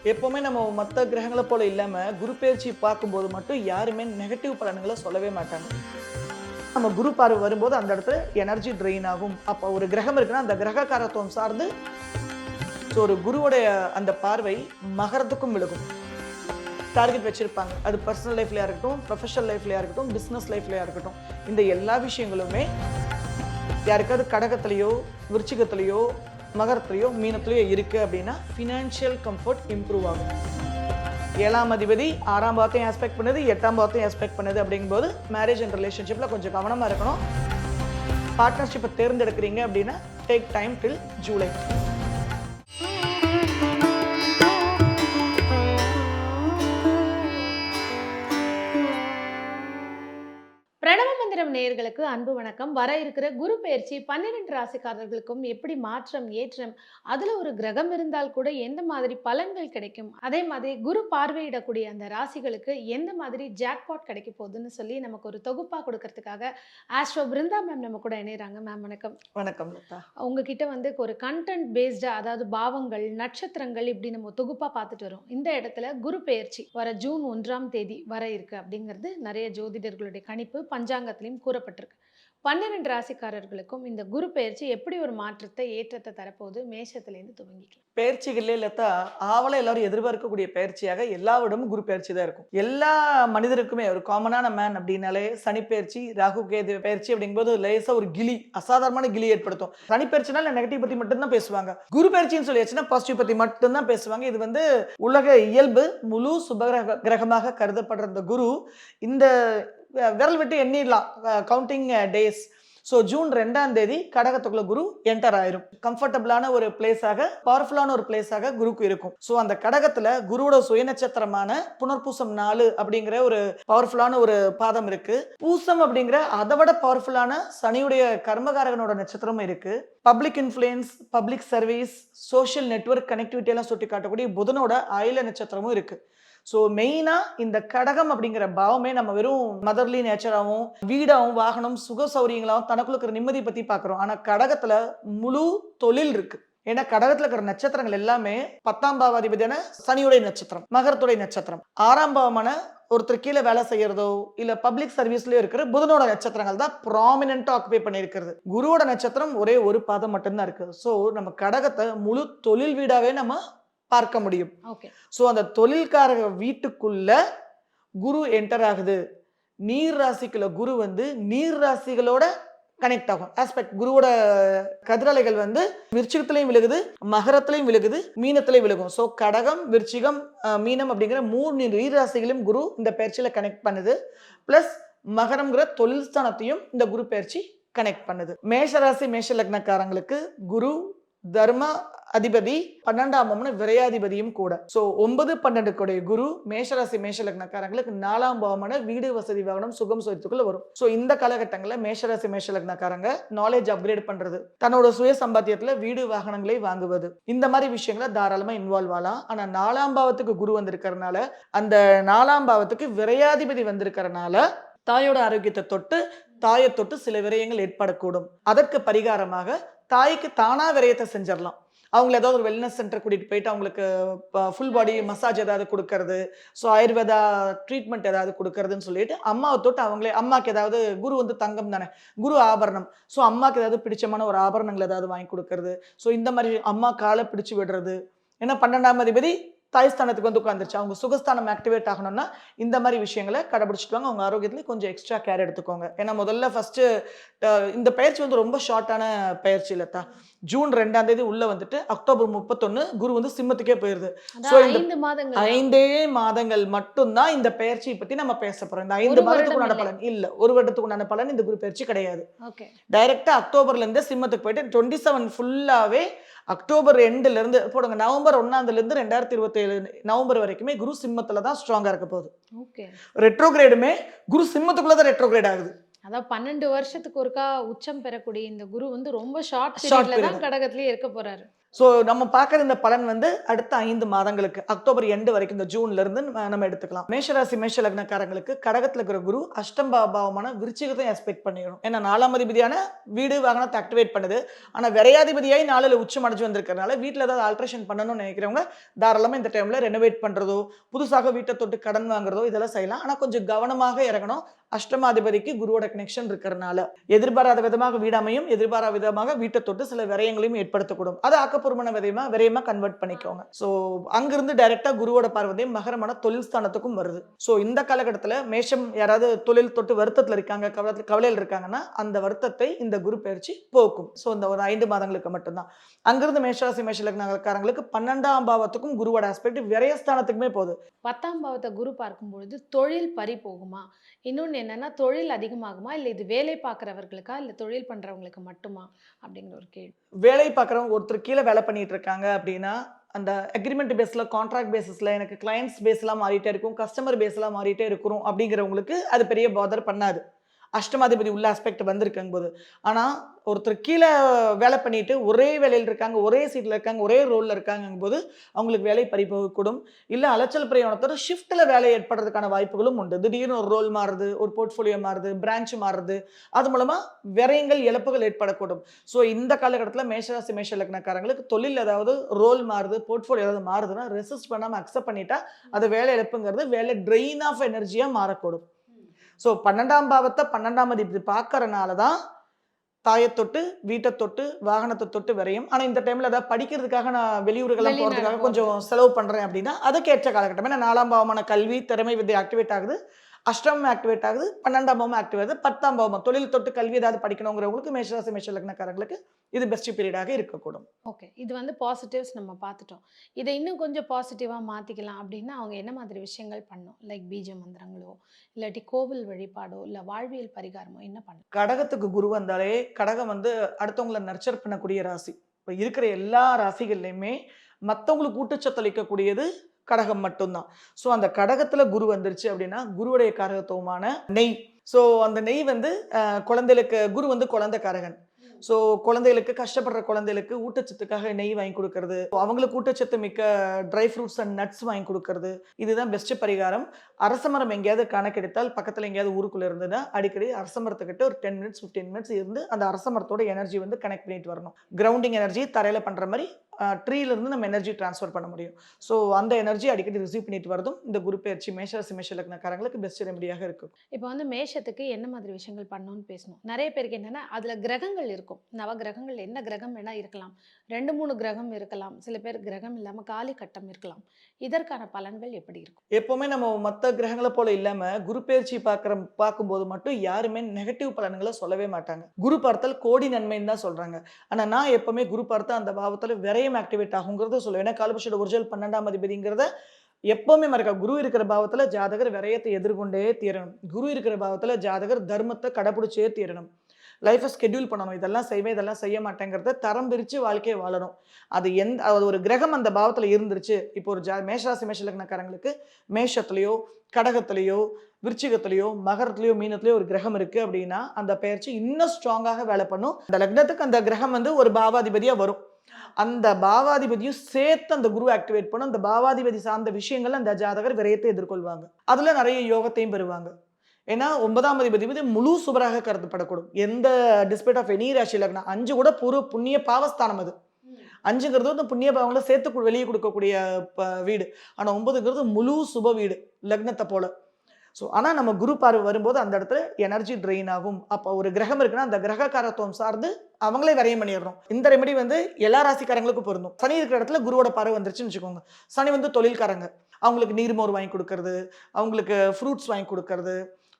எப்பவுமே நம்ம மத்த கிரகங்கள போல இல்லாம, குரு பெயர்ச்சி பார்க்கும்போது மட்டும் யாருமே நெகட்டிவ் பலன்கள சொல்லவே மாட்டாங்க. நம்ம குரு பார்வை வரும்போது அந்த இடத்துல எனர்ஜி ட்ரெயின் ஆகும். அப்ப ஒரு கிரகம் இருக்குன்னா, அந்த கிரக காரத்துவம் சார்ந்து ஒரு குருவுடைய அந்த பார்வை மகரத்துக்கும் விழுகும். டார்கெட் வச்சிருப்பாங்க. அது பர்சனல் லைஃப்லயா இருக்கட்டும், ப்ரொஃபஷனல் லைஃப்லயா இருக்கட்டும், பிசினஸ் லைஃப்லயா இருக்கட்டும். இந்த எல்லா விஷயங்களுமே யாருக்காவது கடகத்திலயோ, விருச்சிகத்திலயோ, மகரத்திலயோ, மீனத்திலயோ இருக்கு அப்படின்னா, ஃபினான்ஷியல் கம்ஃபர்ட் இம்ப்ரூவ் ஆகும். 7ஆம் அதிபதி 6ஆம் பாவத்தையும் ஆஸ்பெக்ட் பண்ணுது, 8ஆம் பாவத்தையும் ஆஸ்பெக்ட் பண்ணுது அப்படிங்கும்போது மேரேஜ் அண்ட் ரிலேஷன்ஷிப்ல கொஞ்சம் கவனமா இருக்கணும். பார்ட்னர்ஷிப்பை தேர்ந்தெடுக்கிறீங்க அப்படின்னா டேக் டைம் டில் ஜூலை. பிரணவ மந்திரம் நேயர்களுக்கு அன்பு வணக்கம். வர இருக்கிற குரு பெயர்ச்சி 12 ராசிக்காரர்களுக்கும் எப்படி மாற்றம், ஏற்றம், அதுல ஒரு கிரகம் இருந்தால் கூட எந்த மாதிரி பலன்கள் கிடைக்கும், அதே மாதிரி குரு பார்வையிடக்கூடிய அந்த ராசிகளுக்கு எந்த மாதிரி ஜாக்பாட் கிடைக்க போகுதுன்னு சொல்லி நமக்கு ஒரு தொகுப்பா கொடுக்கறதுக்காக ஆஸ்ட்ரோ பிருந்தா மேம் நம்ம கூட இணையறாங்க. மேம் வணக்கம். வணக்கம் லதா. உங்ககிட்ட வந்து ஒரு கண்டென்ட் பேஸ்டா, அதாவது பாவங்கள், நட்சத்திரங்கள் இப்படி நம்ம தொகுப்பா பார்த்துட்டு வரோம். இந்த இடத்துல குரு பெயர்ச்சி வர ஜூன் 1ஆம் தேதி வர இருக்கு அப்படிங்கிறது நிறைய ஜோதிடர்களுடைய கணிப்பு, பஞ்சாங்கத்திலையும் கூறப்பட்டிருக்கு. 12 ராசிக்காரர்களுக்கும் இந்த குரு பெயர்ச்சி எப்படி ஒரு மாற்றத்தை, ஏற்றத்தை தரப்போகுது? மேஷத்திலேருந்து துவங்கிக்கலாம். பெயர்ச்சிகளே லதா, ஆவலா எல்லாரும் எதிர்பார்க்கக்கூடிய பெயர்ச்சியாக எல்லாவிடமும் குரு பெயர்ச்சி தான் இருக்கும். எல்லா மனிதருக்குமே ஒரு காமனான மேன் அப்படின்னாலே சனி பெயர்ச்சி, ராகு கேது பெயர்ச்சி அப்படிங்கும்போது லேசா ஒரு கிளி, அசாதாரணமான கிளி ஏற்படுத்தும். சனி பெயர்ச்சினால நெகட்டிவ் பத்தி மட்டும்தான் பேசுவாங்க. குரு பெயர்ச்சின்னு சொல்லியாச்சுன்னா பாசிட்டிவ் பத்தி மட்டும்தான் பேசுவாங்க. இது வந்து உலக இயல்பு. முழு சுபகிரக கிரகமாக கருதப்படுற இந்த குரு இந்த விரல் விட்டு எண்ணிடலாம் கவுண்டிங் டேஸ். ஸோ ஜூன் 2ஆம் தேதி கடகத்துக்குள்ள குரு என்டர் ஆயிரும். கம்ஃபர்டபுளான ஒரு பிளேஸாக, பவர்ஃபுல்லான ஒரு பிளேஸாக குருக்கு இருக்கும். ஸோ அந்த கடகத்துல குருவோட சுய நட்சத்திரமான புனர்பூசம் 4 அப்படிங்கிற ஒரு பவர்ஃபுல்லான ஒரு பாதம் இருக்கு. பூசம் அப்படிங்கிற அதை விட பவர்ஃபுல்லான சனியுடைய கர்மகாரகனோட நட்சத்திரமும் இருக்கு. Public influence, public service, social network connectivity எல்லாம் சுட்டி காட்டக்கூடிய புதனோட ஆயில நட்சத்திரமும் இருக்கு. ஸோ மெயினாக இந்த கடகம் அப்படிங்கிற பாவமே நம்ம வெறும் மதர்லி நேச்சராகவும், வீடாகவும், வாகனம், சுக சௌரியங்களாகவும், தனக்குள்ள இருக்கிற நிம்மதி பற்றி பார்க்குறோம். ஆனால் கடகத்தில் முழு தொழில் இருக்கு. ஏன்னா கடகத்தில் இருக்கிற நட்சத்திரங்கள் எல்லாமே 10ஆம் பாவாதிபதியான சனியுடைய நட்சத்திரம், மகரத்துடைய நட்சத்திரம். 6ஆம் பாவமான ஒருத்தர் கீழே வேலை செய்யறதோ இல்ல பப்ளிக் சர்வீஸ்லயோ இருக்கிற புதனோட நட்சத்திரங்கள் தான் ப்ராமினென்ட்டா ஆக்குபை பண்ணியிருக்கிறது. குருவோட நட்சத்திரம் ஒரே ஒரு பாதம் மட்டும்தான் இருக்கு. ஸோ நம்ம கடகத்தை முழு தொழில் வீடாவே நம்ம பார்க்க முடியும். சோ அந்த தொழில்காரக வீட்டுக்குள்ள குரு என்டர் ஆகுது. நீர் ராசிக்குள்ள குரு வந்து நீர் ராசிகளோட கனெக்ட் ஆகும். ஆஸ்பெக்ட் குருவோட கதிரலைகள் வந்து விருச்சிகத்திலையும் விழுகுது, மகரத்திலையும் விழுகுது, மீனத்திலையும் விழுகும். ஸோ கடகம், விருச்சிகம், மீனம் அப்படிங்கிற 3 நீர் ராசிகளையும் குரு இந்த பயிற்சியில கனெக்ட் பண்ணுது. பிளஸ் மகரம்ங்கிற தொழில் ஸ்தானத்தையும் இந்த குரு பயிற்சி கனெக்ட் பண்ணுது. மேஷராசி மேஷ லக்னக்காரங்களுக்கு குரு தர்ம அதிபதி, 12ஆம் விரையாதிபதியும் கூட. சோ 9, 12 கூடிய குரு மேஷராசி மேஷ லக்னக்காரங்களுக்கு 4ஆம் பாவமான வீடு, வசதி, வாகனம், சுகம் சொத்துக்குள்ள வரும். சோ இந்த காலகட்டங்களில் மேஷராசி மேஷ லக்னக்காரங்க நாலேஜ் அப்கிரேட் பண்றது, தன்னோட சுய சம்பாத்தியத்துல வீடு, வாகனங்களை வாங்குவது, இந்த மாதிரி விஷயங்களை தாராளமா இன்வால்வ் ஆகலாம். ஆனா 4ஆம் பாவத்துக்கு குரு வந்திருக்கிறதுனால, அந்த 4ஆம் பாவத்துக்கு விரையாதிபதி வந்திருக்கிறதுனால தாயோட ஆரோக்கியத்தை தொட்டு, தாயை தொட்டு சில விரயங்கள் ஏற்படக்கூடும். அதற்கு பரிகாரமாக தாய்க்கு தானா விரயத்தை செஞ்சிடலாம். அவங்களை ஏதாவது ஒரு வெல்னஸ் சென்டர் கூட்டிட்டு போயிட்டு அவங்களுக்கு ஃபுல் பாடி மசாஜ் ஏதாவது கொடுக்கறது, ஸோ ஆயுர்வேதா ட்ரீட்மெண்ட் ஏதாவது கொடுக்கறதுன்னு சொல்லிட்டு அம்மாவை தொட்டு அவங்களே, அம்மாவுக்கு ஏதாவது குரு வந்து தங்கம் தானே, குரு ஆபரணம், ஸோ அம்மாவுக்கு ஏதாவது பிடிச்சமான ஒரு ஆபரணங்கள் ஏதாவது வாங்கி கொடுக்கறது, ஸோ இந்த மாதிரி அம்மா காலை பிடிச்சு விடுறது. ஏன்னா 12ஆம் அதிபதி தாய்ஸ்தானத்துக்கு வந்து உட்காந்துருச்சு. அவங்க சுகஸ்தானம் ஆக்டிவேட் ஆகணும்னா இந்த மாதிரி விஷயங்களை கடைபிடிச்சிட்டு வாங்க. அவங்க ஆரோக்கியத்துல கொஞ்சம் எக்ஸ்ட்ரா கேர் எடுத்துக்கோங்க. ஏன்னா முதல்ல ஃபர்ஸ்ட் இந்த பயிற்சி வந்து ரொம்ப ஷார்ட்டான பயிற்சி இல்லத்தா. ஜூன் 2ஆம் தேதி உள்ள வந்துட்டு அக்டோபர் 31 குரு வந்து சிம்மத்துக்கே போயிருது. ஸோ இந்த 5 மாதங்கள் மட்டும்தான் இந்த பயிற்சியை பத்தி நம்ம பேச போறோம். இந்த 5 மாதத்துக்கு உண்டான பலன் இல்ல, ஒரு வருடத்துக்கு உண்டான பலன் இந்த குரு பயிற்சி கிடையாது. டைரக்டா அக்டோபர்ல இருந்து சிம்மத்துக்கு போயிட்டு 27 ஃபுல்லாவே அக்டோபர் 2ல இருந்து போடுங்க, நவம்பர் 1ஆம் இருந்து 2027 நவம்பர் வரைக்குமே குரு சிம்மத்துல தான் ஸ்ட்ராங்கா இருக்க போகுது. ரெட்ரோகிரேடுமே குரு சிம்மத்துக்குள்ள தான் ரெட்ரோகிரேட் ஆகுது. அதாவது 12 வருஷத்துக்கு ஒருக்கா உச்சம் பெறக்கூடிய இந்த குரு வந்து ரொம்ப ஷார்ட் பீரியட்ல தான் கடகத்திலேயே இருக்க போறாரு. ஸோ நம்ம பார்க்குற இந்த பலன் வந்து அடுத்த 5 மாதங்களுக்கு அக்டோபர் எண்டு வரைக்கும் இந்த ஜூன்ல இருந்து நம்ம எடுத்துக்கலாம். மேஷராசி மேஷ லக்னக்காரங்களுக்கு கடகத்துல இருக்கிற குரு அஷ்டம் பாவமான விருச்சிகத்தை எக்ஸ்பெக்ட் பண்ணிடணும். ஏன்னா 4ஆம் அதிபதியான வீடு வாகனத்தை ஆக்டிவேட் பண்ணுது. ஆனால் விரையாதிபதியாய் 4ல் உச்சம் அடைஞ்சு வந்திருக்கிறதுனால வீட்டில் ஏதாவது ஆல்ட்ரேஷன் பண்ணணும்னு நினைக்கிறவங்க தாராளமாக இந்த டைமில் ரெனோவேட் பண்ணுறதோ புதுசாக வீட்டை தொட்டு கடன் வாங்குறதோ இதெல்லாம் செய்யலாம். ஆனால் கொஞ்சம் கவனமாக இறங்கணும். அஷ்டமாதிபதிக்கு குருவோட கனெக்ஷன் இருக்கிறதுனால எதிர்பாராத விதமாக வீடாமையும் எதிர்பாராத விதமாக வீட்டை தொட்டு சில விரயங்களையும் ஏற்படுத்தக்கூடும். அதை ஆக்கப்பூர்வமான விரயமா கன்வெர்ட் பண்ணிக்கோங்க. ஸோ அங்கிருந்து டைரக்டா குருவோட பார்வதையும் மகரமான தொழில் ஸ்தானத்துக்கும் வருது. ஸோ இந்த காலகட்டத்தில் மேஷம் யாராவது தொழில் தொட்டு வருத்தத்தில் இருக்காங்க, கவலையில் இருக்காங்கன்னா அந்த வருத்தத்தை இந்த குரு பயிற்சி போக்கும். ஸோ இந்த ஒரு 5 மாதங்களுக்கு மட்டும்தான். அங்கிருந்து மேஷராசி மேஷ லக்னக்காரங்களுக்கு 12ஆம் பாவத்துக்கும் குருவோட ஆஸ்பெக்ட் விரயஸ்தானத்துக்குமே போகுது. 10ஆம் பாவத்தை குரு பார்க்கும்பொழுது தொழில் பறி போகுமா? இன்னொன்று என்னன்னா தொழில் அதிகமாகுமா? இல்லை இது வேலை பார்க்குறவர்களுக்கா இல்லை தொழில் பண்ணுறவங்களுக்கு மட்டுமா அப்படிங்கிற ஒரு கேள்வி. வேலை பார்க்குறவங்க ஒருத்தர் கீழே வேலை பண்ணிட்டு இருக்காங்க அப்படின்னா அந்த அக்ரிமெண்ட் பேஸில் கான்ட்ராக்ட் பேசிஸில் எனக்கு கிளையன்ட்ஸ் பேஸ்லாம் மாறிட்டே இருக்கும், கஸ்டமர் பேஸ்லாம் மாறிட்டே இருக்கிறோம் அப்படிங்கிறவங்களுக்கு அது பெரிய பாதர் பண்ணாது. அஷ்டமாதிபதி உள்ள ஆஸ்பெக்ட் வந்திருக்கும் போது. ஆனால் ஒருத்தர் கீழே வேலை பண்ணிட்டு ஒரே வேலையில் இருக்காங்க, ஒரே சீட்டில் இருக்காங்க, ஒரே ரோலில் இருக்காங்கும் போது அவங்களுக்கு வேலை பறிபோகக்கூடும். இல்லை அலைச்சல் பிரயாணத்தோட ஷிஃப்ட்டில் வேலை ஏற்படுறதுக்கான வாய்ப்புகளும் உண்டு. திடீர்னு ஒரு ரோல் மாறுது, ஒரு போர்ட்ஃபோலியோ மாறுது, பிரான்ச் மாறுது, அது மூலமாக விரயங்கள் இழப்புகள் ஏற்படக்கூடும். ஸோ இந்த காலகட்டத்தில் மேஷராசி மேஷ லக்னக்காரங்களுக்கு தொழில் ஏதாவது ரோல் மாறுது, போர்ட்ஃபோலியோ ஏதாவது மாறுதுன்னா ரெசிஸ்ட் பண்ணாமல் அக்செப்ட் பண்ணிட்டா அது வேலை இழப்புங்கிறது வேலை ட்ரெயின் ஆஃப் எனர்ஜியாக மாறக்கூடும். ஸோ 12ஆம் பாவத்தை 12ஆம் அதிபதி பார்க்கறனால தான் தாயை தொட்டு வீட்டை தொட்டு வாகனத்தை தொட்டு விரையும். ஆனால் இந்த டைமில் ஏதாவது படிக்கிறதுக்காக நான் வெளியூர்களெல்லாம் போகிறதுக்காக கொஞ்சம் செலவு பண்ணுறேன் அப்படின்னா அதுக்கேற்ற காலகட்டம். ஏன்னா 4ஆம் பாவமான கல்வி திறமை வித்தை ஆக்டிவேட் ஆகுது, அஷ்டமம் ஆக்டிவேட் ஆகுது, 12ஆம் பாவம் ஆக்டிவேட் ஆகுது, 10ஆம் பாவம் தொழில் தொட்டு கல்வி ஏதாவது படிக்கணுங்கிறவங்களுக்கு மேஷராசி மேஷ லக்னக்காரங்களுக்கு இது பெஸ்ட் பீரியடாக இருக்கக்கூடும். ஓகே, இது வந்து பாசிட்டிவ்ஸ் நம்ம பார்த்துட்டோம். இதை இன்னும் கொஞ்சம் பாசிட்டிவாக மாற்றிக்கலாம் அப்படின்னா அவங்க என்ன மாதிரி விஷயங்கள் பண்ணணும்? லைக் பீஜ மந்திரங்களோ இல்லாட்டி கோவில் வழிபாடோ இல்லை வாழ்வியல் பரிகாரமோ என்ன பண்ணணும்? கடகத்துக்கு குரு வந்தாலே கடகம் வந்து அடுத்தவங்களை நர்ச்சர் பண்ணக்கூடிய ராசி. இப்போ இருக்கிற எல்லா ராசிகள்லையுமே மற்றவங்களுக்கு ஊட்டச்சத்து அளிக்கக்கூடியது கடகம் மட்டும்தான். ஸோ அந்த கடகத்துல குரு வந்துருச்சு அப்படின்னா குருவுடைய காரகத்துவமான நெய். ஸோ அந்த நெய் வந்து குழந்தைகளுக்கு குரு வந்து குழந்தை காரகன். ஸோ குழந்தைகளுக்கு கஷ்டப்படுற குழந்தைகளுக்கு ஊட்டச்சத்துக்காக நெய் வாங்கி கொடுக்கறது, அவங்களுக்கு ஊட்டச்சத்து மிக்க ட்ரை ஃப்ரூட்ஸ் அண்ட் நட்ஸ் வாங்கி கொடுக்கறது, இதுதான் பெஸ்ட் பரிகாரம். அரசமரம் எங்கேயாவது கணக்கெடுத்தால் பக்கத்தில் எங்கேயாவது ஊருக்குள்ள இருந்ததுன்னா அடிக்கடி அரசமரத்துக்கிட்ட ஒரு 10 மினிட்ஸ் 15 மினிட்ஸ் இருந்து அந்த அரசமரத்தோட எனர்ஜி வந்து கனெக்ட் பண்ணிட்டு வரணும். கிரவுண்டிங் எனர்ஜி தரையில் பண்ணுற மாதிரி ட்ரீலேருந்து நம்ம எனர்ஜி ட்ரான்ஸ்ஃபர் பண்ண முடியும். ஸோ அந்த எனர்ஜி அடிக்கடி ரிசீவ் பண்ணிட்டு வரதும் இந்த குரு பயிற்சி மேஷராசி மேஷ லக்னக்காரங்களுக்கு பெஸ்ட் ரெமடியாக இருக்கும். இப்போ வந்து மேஷத்துக்கு என்ன மாதிரி விஷயங்கள் பண்ணணும்னு பேசணும். நிறைய பேருக்கு என்னன்னா அதில் கிரகங்கள் இருக்கும். நவ கிரகங்கள் என்ன கிரகம் வேணால் இருக்கலாம், 2-3 கிரகம் இருக்கலாம், சில பேர் கிரகம் இல்லாமல் காலி கட்டம் இருக்கலாம். இதற்கான பலன்கள் எப்படி இருக்கும்? எப்போவுமே நம்ம மற்ற கிரகங்களை போல இல்லாமல் குரு பயிற்சி பார்க்கும்போது மட்டும் யாருமே நெகட்டிவ் பலன்களை சொல்லவே மாட்டாங்க. குரு பார்த்தல் கோடி நன்மைன்னு தான் சொல்கிறாங்க. ஆனால் நான் எப்போவுமே குரு பார்த்தா அந்த பாவத்தில் விரையும் ஆக்டிவேட் ஆகுங்கிறத சொல்லுவேன். ஏன்னா காலபுருஷோட ஒரிஜினல் 12ஆம் அதிபதிங்கிறத எப்பவுமே மறக்க. குரு இருக்கிற பாவத்துல ஜாதகர் விரயத்தை எதிர்கொண்டே தீரணும். குரு இருக்கிற பாவத்துல ஜாதகர் தர்மத்தை கடைபிடிச்சே தீரணும். லைஃபை ஸ்கெட்யூல் பண்ணணும். இதெல்லாம் செய்வேன், இதெல்லாம் செய்ய மாட்டேங்கிறத தரம் பிரித்து வாழ்க்கையை வாழணும். அது ஒரு கிரகம் அந்த பாவத்தில் இருந்துருச்சு. இப்போ ஒரு மேஷராசி மேஷ லக்னக்காரங்களுக்கு மேஷத்துலேயோ கடகத்திலேயோ விருச்சிகத்திலேயோ மகரத்துலேயோ மீனத்துலேயோ ஒரு கிரகம் இருக்குது அப்படின்னா அந்த பயிற்சி இன்னும் ஸ்ட்ராங்காக வேலை பண்ணும். அந்த லக்னத்துக்கு அந்த கிரகம் வந்து ஒரு பாவாதிபதியாக வரும். அந்த பாவாதிபதியும் சேர்த்து அந்த குரு ஆக்டிவேட் பண்ணும். அந்த பாவாதிபதி சார்ந்த விஷயங்கள் அந்த ஜாதகர் விரயத்தை எதிர்கொள்வாங்க. அதுல நிறைய யோகத்தையும் பெறுவாங்க. ஏன்னா 9ஆம் அதிபதி முழு சுபராக கருதப்படக்கூடும். எந்த டிஸ்பைட் ஆஃப் எனி ராசி லக்னம் 5 கூட பூர்வ புண்ணிய பாவஸ்தானம். அது 5ங்கிறது வந்து புண்ணிய பாவங்களை சேர்த்து வெளியே கொடுக்கக்கூடிய வீடு. ஆனா 9ங்கிறது முழு சுப வீடு லக்னத்தை போல. ஸோ ஆனால் நம்ம குரு பார்வை வரும்போது அந்த இடத்துல எனர்ஜி ட்ரெயின் ஆகும். அப்போ ஒரு கிரகம் இருக்குன்னா அந்த கிரக காரத்துவம் சார்ந்து அவங்களே விரயம் பண்ணிடுறோம். இந்த ரெமெடி வந்து எல்லா ராசிக்காரங்களுக்கும் பொருந்தும். சனி இருக்கிற இடத்துல குருவோட பார்வை வந்துருச்சுன்னு வச்சுக்கோங்க. சனி வந்து தொழில்காரங்க, அவங்களுக்கு நீர்மோர் வாங்கி கொடுக்கறது, அவங்களுக்கு ஃப்ரூட்ஸ் வாங்கி கொடுக்கறது.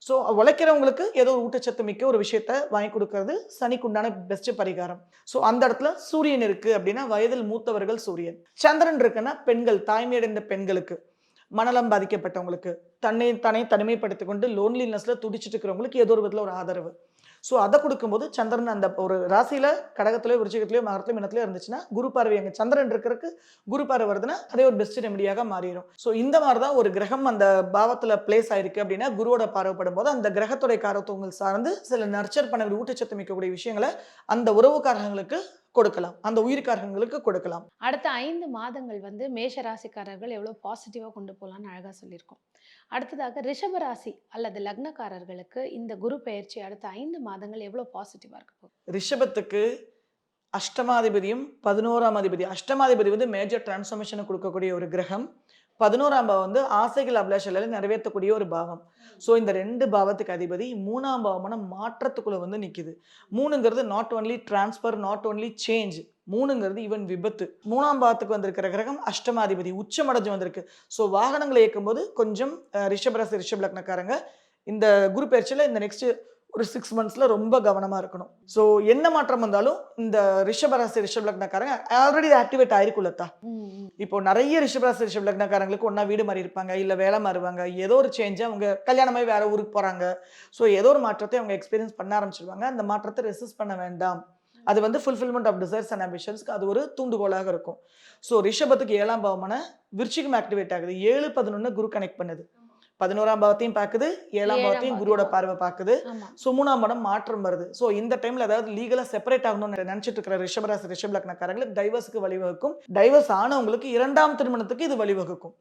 ஸோ உழைக்கிறவங்களுக்கு ஏதோ ஒரு ஊட்டச்சத்து மிக்க ஒரு விஷயத்த வாங்கி கொடுக்கறது சனிக்கு உண்டான பெஸ்ட் பரிகாரம். ஸோ அந்த இடத்துல சூரியன் இருக்கு அப்படின்னா வயதில் மூத்தவர்கள் சூரியன். சந்திரன் இருக்குன்னா பெண்கள், தாய்மையடைந்த பெண்களுக்கு, மனநலம் பாதிக்கப்பட்டவங்களுக்கு, தானே தனிமைப்படுத்திக் கொண்டு லோன்லினஸ்ல துடிச்சிட்டு இருக்கிறவங்களுக்கு ஏதோ ஒரு விதத்தில் ஒரு ஆதரவு. ஸோ அதை கொடுக்கும்போது சந்திரன் அந்த ஒரு ராசியில கடகத்திலேயோ விருச்சிகத்திலேயோ மகரத்திலேயோ மீனத்திலேயோ இருந்துச்சுன்னா குரு பார்வை எங்க சந்திரன் இருக்கிறதுக்கு குரு பார்வை வருதுன்னா அதே ஒரு பெஸ்ட் ரெமடியாக மாறிடும். ஸோ இந்த மாதிரி தான் ஒரு கிரகம் அந்த பாவத்தில் பிளேஸ் ஆயிருக்கு அப்படின்னா குருவோட பார்வைப்படும் போது அந்த கிரகத்துடைய காரத்துவங்கள் சார்ந்து சில நர்ச்சர் பண்ண ஊட்டச்சத்து மிக்கக்கூடிய விஷயங்களை அந்த உறவுக்காரங்களுக்கு கொடுக்கலாம், அந்த உயிர்காரங்களுக்கு கொடுக்கலாம். அடுத்த 5 மாதங்கள் வந்து மேஷ ராசிக்காரர்கள் எவ்வளோ பாசிட்டிவா கொண்டு போலாம்னு அழகா சொல்லியிருக்கோம். அடுத்ததாக ரிஷப ராசி அல்லது லக்னக்காரர்களுக்கு இந்த குரு பெயர்ச்சி அடுத்த 5 மாதங்கள் எவ்வளோ பாசிட்டிவா இருக்க போகுது? ரிஷபத்துக்கு அஷ்டமாதிபதியும் 11ஆம் அதிபதி. அஷ்டமாதிபதி வந்து மேஜர் டிரான்ஸ்ஃபர்மேஷனை கொடுக்கக்கூடிய ஒரு கிரகம். 11ஆம் பாவம் வந்து ஆசைகள் அபிலாஷைகளை நிறைவேற்றக்கூடிய ஒரு பாவம். ஸோ இந்த 2 பாவத்துக்கு அதிபதி 3ஆம் பாவமான மாற்றத்துக்குள்ள வந்து நிற்குது. 3ங்கிறது not only transfer, not only change. 3ங்கிறது ஈவன் விபத்து. 3ஆம் பாவத்துக்கு வந்திருக்கிற கிரகம் அஷ்டமாதிபதி உச்சமடைஞ்சு வந்திருக்கு. ஸோ வாகனங்களை இயக்கும்போது கொஞ்சம் ரிஷபராசி ரிஷப லக்னக்காரங்க இந்த குரு பயிற்சியில் இந்த நெக்ஸ்ட் ஒரு 6 மந்த்ஸ்ல ரொம்ப கவனமா இருக்கணும். ஸோ என்ன மாற்றம் வந்தாலும் இந்த ரிஷபராசி ரிஷப லக்னக்காரங்க ஆல்ரெடி ஆக்டிவேட் ஆயிருக்குள்ளத்தா. இப்போ நிறைய ரிஷபராசி ரிஷப லக்னக்காரங்களுக்கு ஒன்னா வீடு மாறி இருப்பாங்க, இல்ல வேலை மாறுவாங்க, ஏதோ ஒரு சேஞ்ச், அவங்க கல்யாணமாகி வேற ஊருக்கு போறாங்க. ஸோ ஏதோ ஒரு மாற்றத்தை அவங்க எக்ஸ்பீரியன்ஸ் பண்ண ஆரம்பிச்சிருவாங்க. அந்த மாற்றத்தை ரெசிஸ்ட் பண்ண வேண்டாம். அது வந்து ஃபுல்ஃபில்மெண்ட் ஆஃப் டிசைர்ஸ் அண்ட் ஆம்பிஷன்ஸ்க்கு அது ஒரு தூண்டுகோலாக இருக்கும். ஸோ ரிஷபத்துக்கு 7ஆம் பாவமான விருச்சிகம் ஆக்டிவேட் ஆகுது. 7-11 குரு கனெக்ட் பண்ணுது. 11ஆம் பாவத்தையும் பார்க்குது, 7ஆம் பாவத்தையும் குருவோட பார்வை பார்க்குது. ஸோ 3ஆம் பாவம் மாற்றம் வருது. ஸோ இந்த டைம்ல அதாவது லீகலா செப்பரேட் ஆகணும்னு நினைச்சிட்டு இருக்கிற ரிஷபராசி ரிஷப லக்னக்காரங்களுக்கு டைவர்ஸுக்கு வழிவகுக்கும். டைவர்ஸ் ஆனவங்களுக்கு 2ஆம் திருமணத்துக்கு இது வழிவகுக்கும்.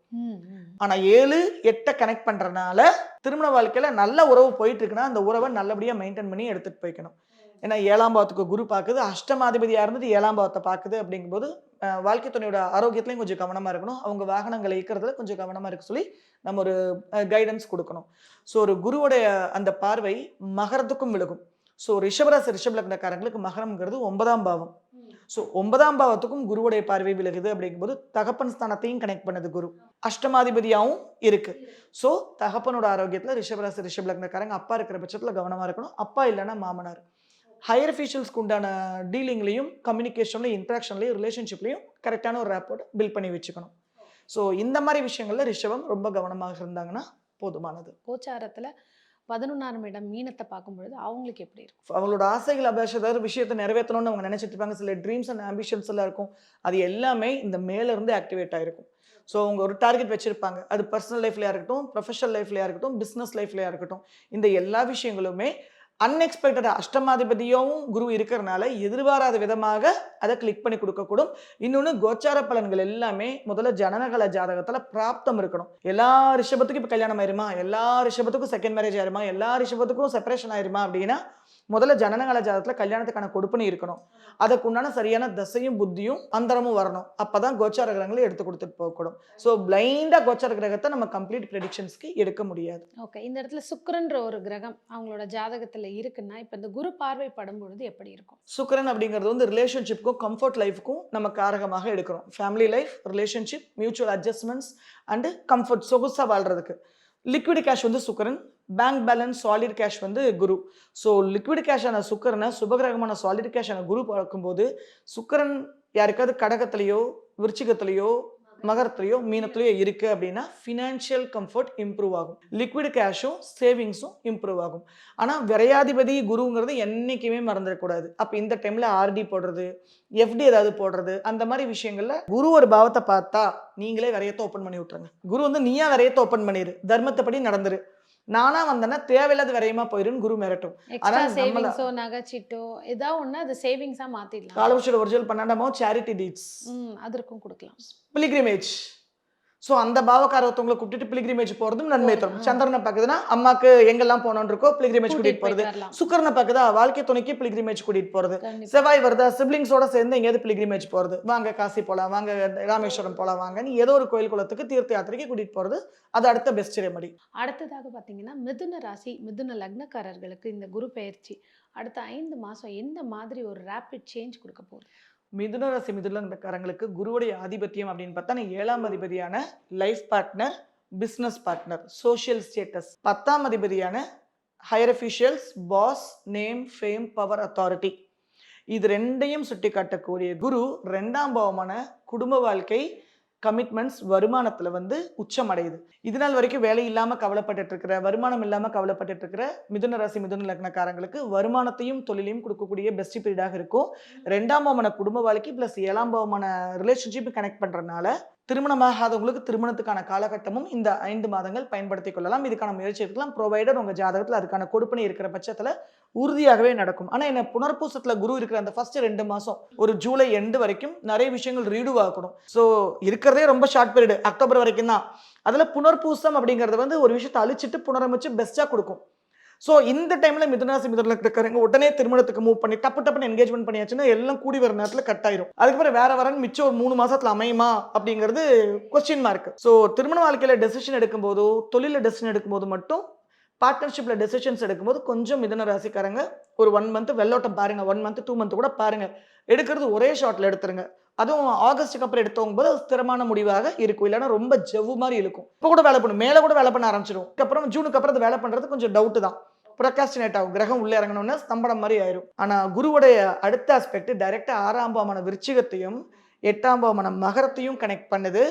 ஆனா 7-8 கனெக்ட் பண்றதுனால திருமண வாழ்க்கையில நல்ல உறவு போயிட்டு இருக்குன்னா அந்த உறவை நல்லபடியா மெயின்டைன் பண்ணி எடுத்துட்டு போய்க்கணும். ஏன்னா 7ஆம் பாவத்துக்கு குரு பார்க்குது, அஷ்டமாதிபதியா இருந்துட்டு 7ஆம் பாவத்தை பார்க்குது. அப்படிங்கும்போது வாழ்க்கை துணையோட ஆரோக்கியத்திலையும் கொஞ்சம் கவனமா இருக்கணும். அவங்க வாகனங்களை இயக்கிறதுல கொஞ்சம் கவனமா இருக்க சொல்லி நம்ம ஒரு கைடன்ஸ் கொடுக்கணும். ஸோ ஒரு குருவுடைய அந்த பார்வை மகரத்துக்கும் விலகும். ஸோ ரிஷபராசி ரிஷப லக்னக்காரங்களுக்கு மகரம்ங்கிறது 9ஆம் பாவம். ஸோ 9ஆம் பாவத்துக்கும் குருவுடைய பார்வை விலகுது. அப்படிங்கும்போது தகப்பன் ஸ்தானத்தையும் கனெக்ட் பண்ணுது குரு. அஷ்டமாதிபதியாகவும் இருக்கு. ஸோ தகப்பனோட ஆரோக்கியத்தில் ரிஷபராசி ரிஷப லக்னக்காரங்க அப்பா இருக்கிற பட்சத்தில் கவனமா இருக்கணும். அப்பா இல்லைன்னா மாமனார். ஹையர் அஃபீஷியல்ஸ்க்கு உண்டான டீலிங்லையும் கம்யூனிகேஷன்லையும் இன்ட்ராக்ஷன்லையும் ரிலேஷன்ஷிப்லையும் கரெக்டான ஒரு ரேப்போர்ட் பில்ட் பண்ணி வச்சுக்கணும். ஸோ இந்த மாதிரி விஷயங்கள்ல ரிஷபம் ரொம்ப கவனமாக இருந்தாங்கன்னா போதுமானது. கோச்சாரத்துல 11ஆம் இடம் மீனத்தை பார்க்கும்பொழுது அவங்களுக்கு எப்படி இருக்கும்? அவங்களோட ஆசைகள் அபிலாஷை ஏதாவது விஷயத்தை நிறைவேற்றணும்னு அவங்க நினைச்சிட்டு இருப்பாங்க. சில ட்ரீம்ஸ் அண்ட் ஆம்பிஷன்ஸ் எல்லாம் இருக்கும். அது எல்லாமே இந்த மேல இருந்து ஆக்டிவேட் ஆயிருக்கும். ஸோ அவங்க ஒரு டார்கெட் வச்சிருப்பாங்க. அது பர்சனல் லைஃப்லயா இருக்கட்டும், ப்ரொஃபஷனல் லைஃப்லயா இருக்கட்டும், பிஸ்னஸ் லைஃப்லயா இருக்கட்டும், இந்த எல்லா விஷயங்களுமே அன்எக்ஸ்பெக்டட் அஷ்டமாதிபதியும் குரு இருக்கிறனால எதிர்பாராத விதமாக அதை கிளிக் பண்ணி கொடுக்கக்கூடும். இன்னொன்று கோச்சார பலன்கள் எல்லாமே முதல்ல ஜனனகால ஜாதகத்தில் பிராப்தம் இருக்கணும். எல்லா ரிஷபத்துக்கும் இப்போ கல்யாணம் ஆயிருமா, எல்லா ரிஷபத்துக்கும் செகண்ட் மேரேஜ் ஆயிருமா, எல்லா ரிஷபத்துக்கும் செப்பரேஷன் ஆயிருமா அப்படின்னா முதல்ல ஜனனகால ஜாதகத்தில் கல்யாணத்துக்கான கொடுப்பனை இருக்கணும். அதுக்குண்டான சரியான தசையும் புத்தியும் அந்தரமும் வரணும். அப்பதான் கோச்சார கிரகங்களை எடுத்து கொடுத்துட்டு போகக்கூடும். ஸோ பிளைண்டா கோச்சார கிரகத்தை நம்ம கம்ப்ளீட் ப்ரெடிக்ஷன்ஸ்க்கு எடுக்க முடியாது. ஓகே, இந்த இடத்துல சுக்கிரன்ற ஒரு கிரகம் அவங்களோட ஜாதகத்துல இருக்குன்னா இப்ப இந்த குரு பார்வை படும் பொழுது எப்படி இருக்கும்? சுக்கிரன் அப்படிங்கிறது வந்து ரிலேஷன்ஷிப்க்கும் கம்ஃபர்ட் லைஃப்க்கும் நம்ம காரகமாக எடுக்கிறோம். Family life, relationship, mutual adjustments and comfort, சொகுசா வாழ்றதுக்கு. லிக்விட் கேஷ் வந்து சுக்கிரன், பேங்க் பேலன்ஸ் சாலிட் கேஷ் வந்து குரு. ஸோ லிக்விட் கேஷான சுக்கிரனை சுபகிரகமான சாலிட் கேஷான குரு பார்க்கும்போது சுக்கிரன் யாருக்காவது கடகத்திலேயோ விருச்சிகத்திலேயோ மகரத்திலேயோ மீனத்திலேயோ இருக்கு அப்படின்னா ஃபினான்ஷியல் கம்ஃபர்ட் இம்ப்ரூவ் ஆகும். லிக்விட் கேஷும் சேவிங்ஸும் இம்ப்ரூவ் ஆகும். ஆனால் விரையாதிபதி குருங்கிறது என்றைக்குமே மறந்துடக்கூடாது. அப்போ இந்த டைம்ல ஆர்டி போடுறது, எஃப்டி ஏதாவது போடுறது, அந்த மாதிரி விஷயங்கள்ல குரு ஒரு பாவத்தை பார்த்தா நீங்களே விரையத்தை ஓப்பன் பண்ணி விட்டுருங்க. குரு வந்து நீயா விரையத்தை ஓப்பன் பண்ணிடு, தர்மத்தைப்படி நடந்துரு. நானா வந்தேன்னா தேவையில்லாத விரையமா போயிரும் குரு மிரட்டும். நகைச்சிட்டோ ஏதாவது ஒண்ணு அது சேவிங்ஸா மாத்திடலாம். காலவர்ஷோட ஒரிஜினல் 12ஆம் சேரிட்டி டீட்ஸ் அதற்கும் கொடுக்கலாம். பிலிகிரிமேஜ். ஸோ அந்த பாவக்காரத்தவங்களை கூப்பிட்டு பிலிகிரிமேஜ் போறதும் நன்மை தரும். சந்திரனை பார்க்குதுன்னா அம்மாக்கு எங்கெல்லாம் போனோன்னு இருக்கோ பிலிகிரிமேஜ் கூட்டிட்டு போறது. சுக்கிரனை பார்க்குதா வாழ்க்கை துணைக்கு பிலிகிரிமேஜ் கூட்டிட்டு போறது. செவ்வாய் வருதா சிப்ளிங்ஸோட சேர்ந்து எங்கேயாவது பிலிகிரிமேஜ் போறது. வாங்க காசி போலாம், வாங்க ராமேஸ்வரம் போலாம், வாங்க நீ ஏதோ ஒரு கோயில் குளத்துக்கு தீர்த்த யாத்திரைக்கு கூட்டிட்டு போறது அது அடுத்த பெஸ்ட் ரெமடி. அடுத்ததாக பாத்தீங்கன்னா மிதுன ராசி மிதுன லக்னக்காரர்களுக்கு இந்த குரு பெயர்ச்சி அடுத்த 5 மாசம் எந்த மாதிரி ஒரு ரேபிட் சேஞ்ச் கொடுக்க போகுது? மிதுன ராசி மிதுனக்காரங்களுக்கு குருவுடைய ஆதிபத்தியம் அப்படின்னு பார்த்தா 7ஆம் அதிபதியான life partner, business partner, social status, 10ஆம் அதிபதியான higher officials, boss, name, fame, power, authority, இது ரெண்டையும் சுட்டி காட்டக்கூடிய குரு 2ஆம் பாவமான குடும்ப வாழ்க்கை, கமிட்மெண்ட்ஸ், வருமானத்துல வந்து உச்சம் அடையுது. இது நாள் வரைக்கும் வேலை இல்லாம கவலைப்பட்டு இருக்கிற, வருமானம் இல்லாம கவலைப்பட்டு இருக்கிற மிதுன ராசி மிதுன லக்னக்காரங்களுக்கு வருமானத்தையும் தொழிலையும் கொடுக்கக்கூடிய பெஸ்ட் பீரியடாக இருக்கும். 2ஆம் பாவமான குடும்ப வாழ்க்கை பிளஸ் 7ஆம் பாவமான ரிலேஷன்ஷிப் கனெக்ட் பண்றதுனால திருமணமாகாதவங்களுக்கு திருமணத்துக்கான காலகட்டமும் இந்த 5 மாதங்கள் பயன்படுத்திக் கொள்ளலாம். இதுக்கான முயற்சி எடுக்கலாம். ப்ரொவைடட் உங்க ஜாதகத்துல அதுக்கான கொடுப்பினை இருக்கிற பட்சத்துல உறுதியாகவே நடக்கும். ஆனா என்ன புனர்பூசத்துல குரு இருக்கிற அந்த ஃபர்ஸ்ட் 2 மாசம் ஒரு ஜூலை எண்டு வரைக்கும் நிறைய விஷயங்கள் ரீடு ஆகணும். ஸோ இருக்கிறதே ரொம்ப ஷார்ட் பீரியட் அக்டோபர் வரைக்கும் தான். அதுல புனர்பூசம் அப்படிங்கிறது வந்து ஒரு விஷயத்தை அழிச்சிட்டு புனரமைச்சு பெஸ்டா கொடுக்கும். ஸோ இந்த டைம்ல மிதுனராசி மிதுன லக்னக்காரங்க உடனே திருமணத்துக்கு மூவ் பண்ணி டப்புன்னு என்கேஜ்மெண்ட் பண்ணியாச்சுன்னா எல்லாம் கூடி வர நேரத்துல கட் ஆயிரும். அதுக்கப்புறம் வேற வரன்னு மிச்சம் ஒரு 3 மாசத்துல அமையுமா அப்படிங்கிறது கொஸ்டின் மார்க். ஸோ திருமண வாழ்க்கையில டெசிஷன் எடுக்கும்போதோ தொழில டெசிஷன் எடுக்கும்போது மட்டும் பார்ட்னர்ஷிப்ல டெசிஷன்ஸ் எடுக்கும்போது கொஞ்சம் மிதுன ராசிக்காரங்க ஒரு 1 மந்த் வெள்ளோட்டம் பாருங்க. 1 மந்த் 2 மந்த் கூட பாருங்க. எடுக்கிறது ஒரே ஷாட்ல எடுத்துருங்க. அதுவும் ஆகஸ்டுக்கு அப்புறம் எடுத்தவங்க போது ஸ்திரமான முடிவாக இருக்கும். இல்லைன்னா ரொம்ப ஜவ்வு மாதிரி இருக்கும். இப்போ கூட வேலை பண்ணும், மேலே கூட வேலை பண்ண ஆரம்பிச்சிடும். அதுக்கப்புறம் ஜூனுக்கு அப்புறம் அது வேலை பண்றது கொஞ்சம் டவுட் தான். ப்ரொகாஸ்டினேட் ஆகும். கிரகம் உள்ளே இறங்கணும்னா ஸ்தம்பனம் மாதிரி ஆயிரும். ஆனா குருவுடைய அடுத்த ஆஸ்பெக்ட் டைரக்டா 6ஆம் பாவமான விருச்சிகத்தையும் 8ஆம் பாவமான மகரத்தையும் கனெக்ட் பண்ணுது.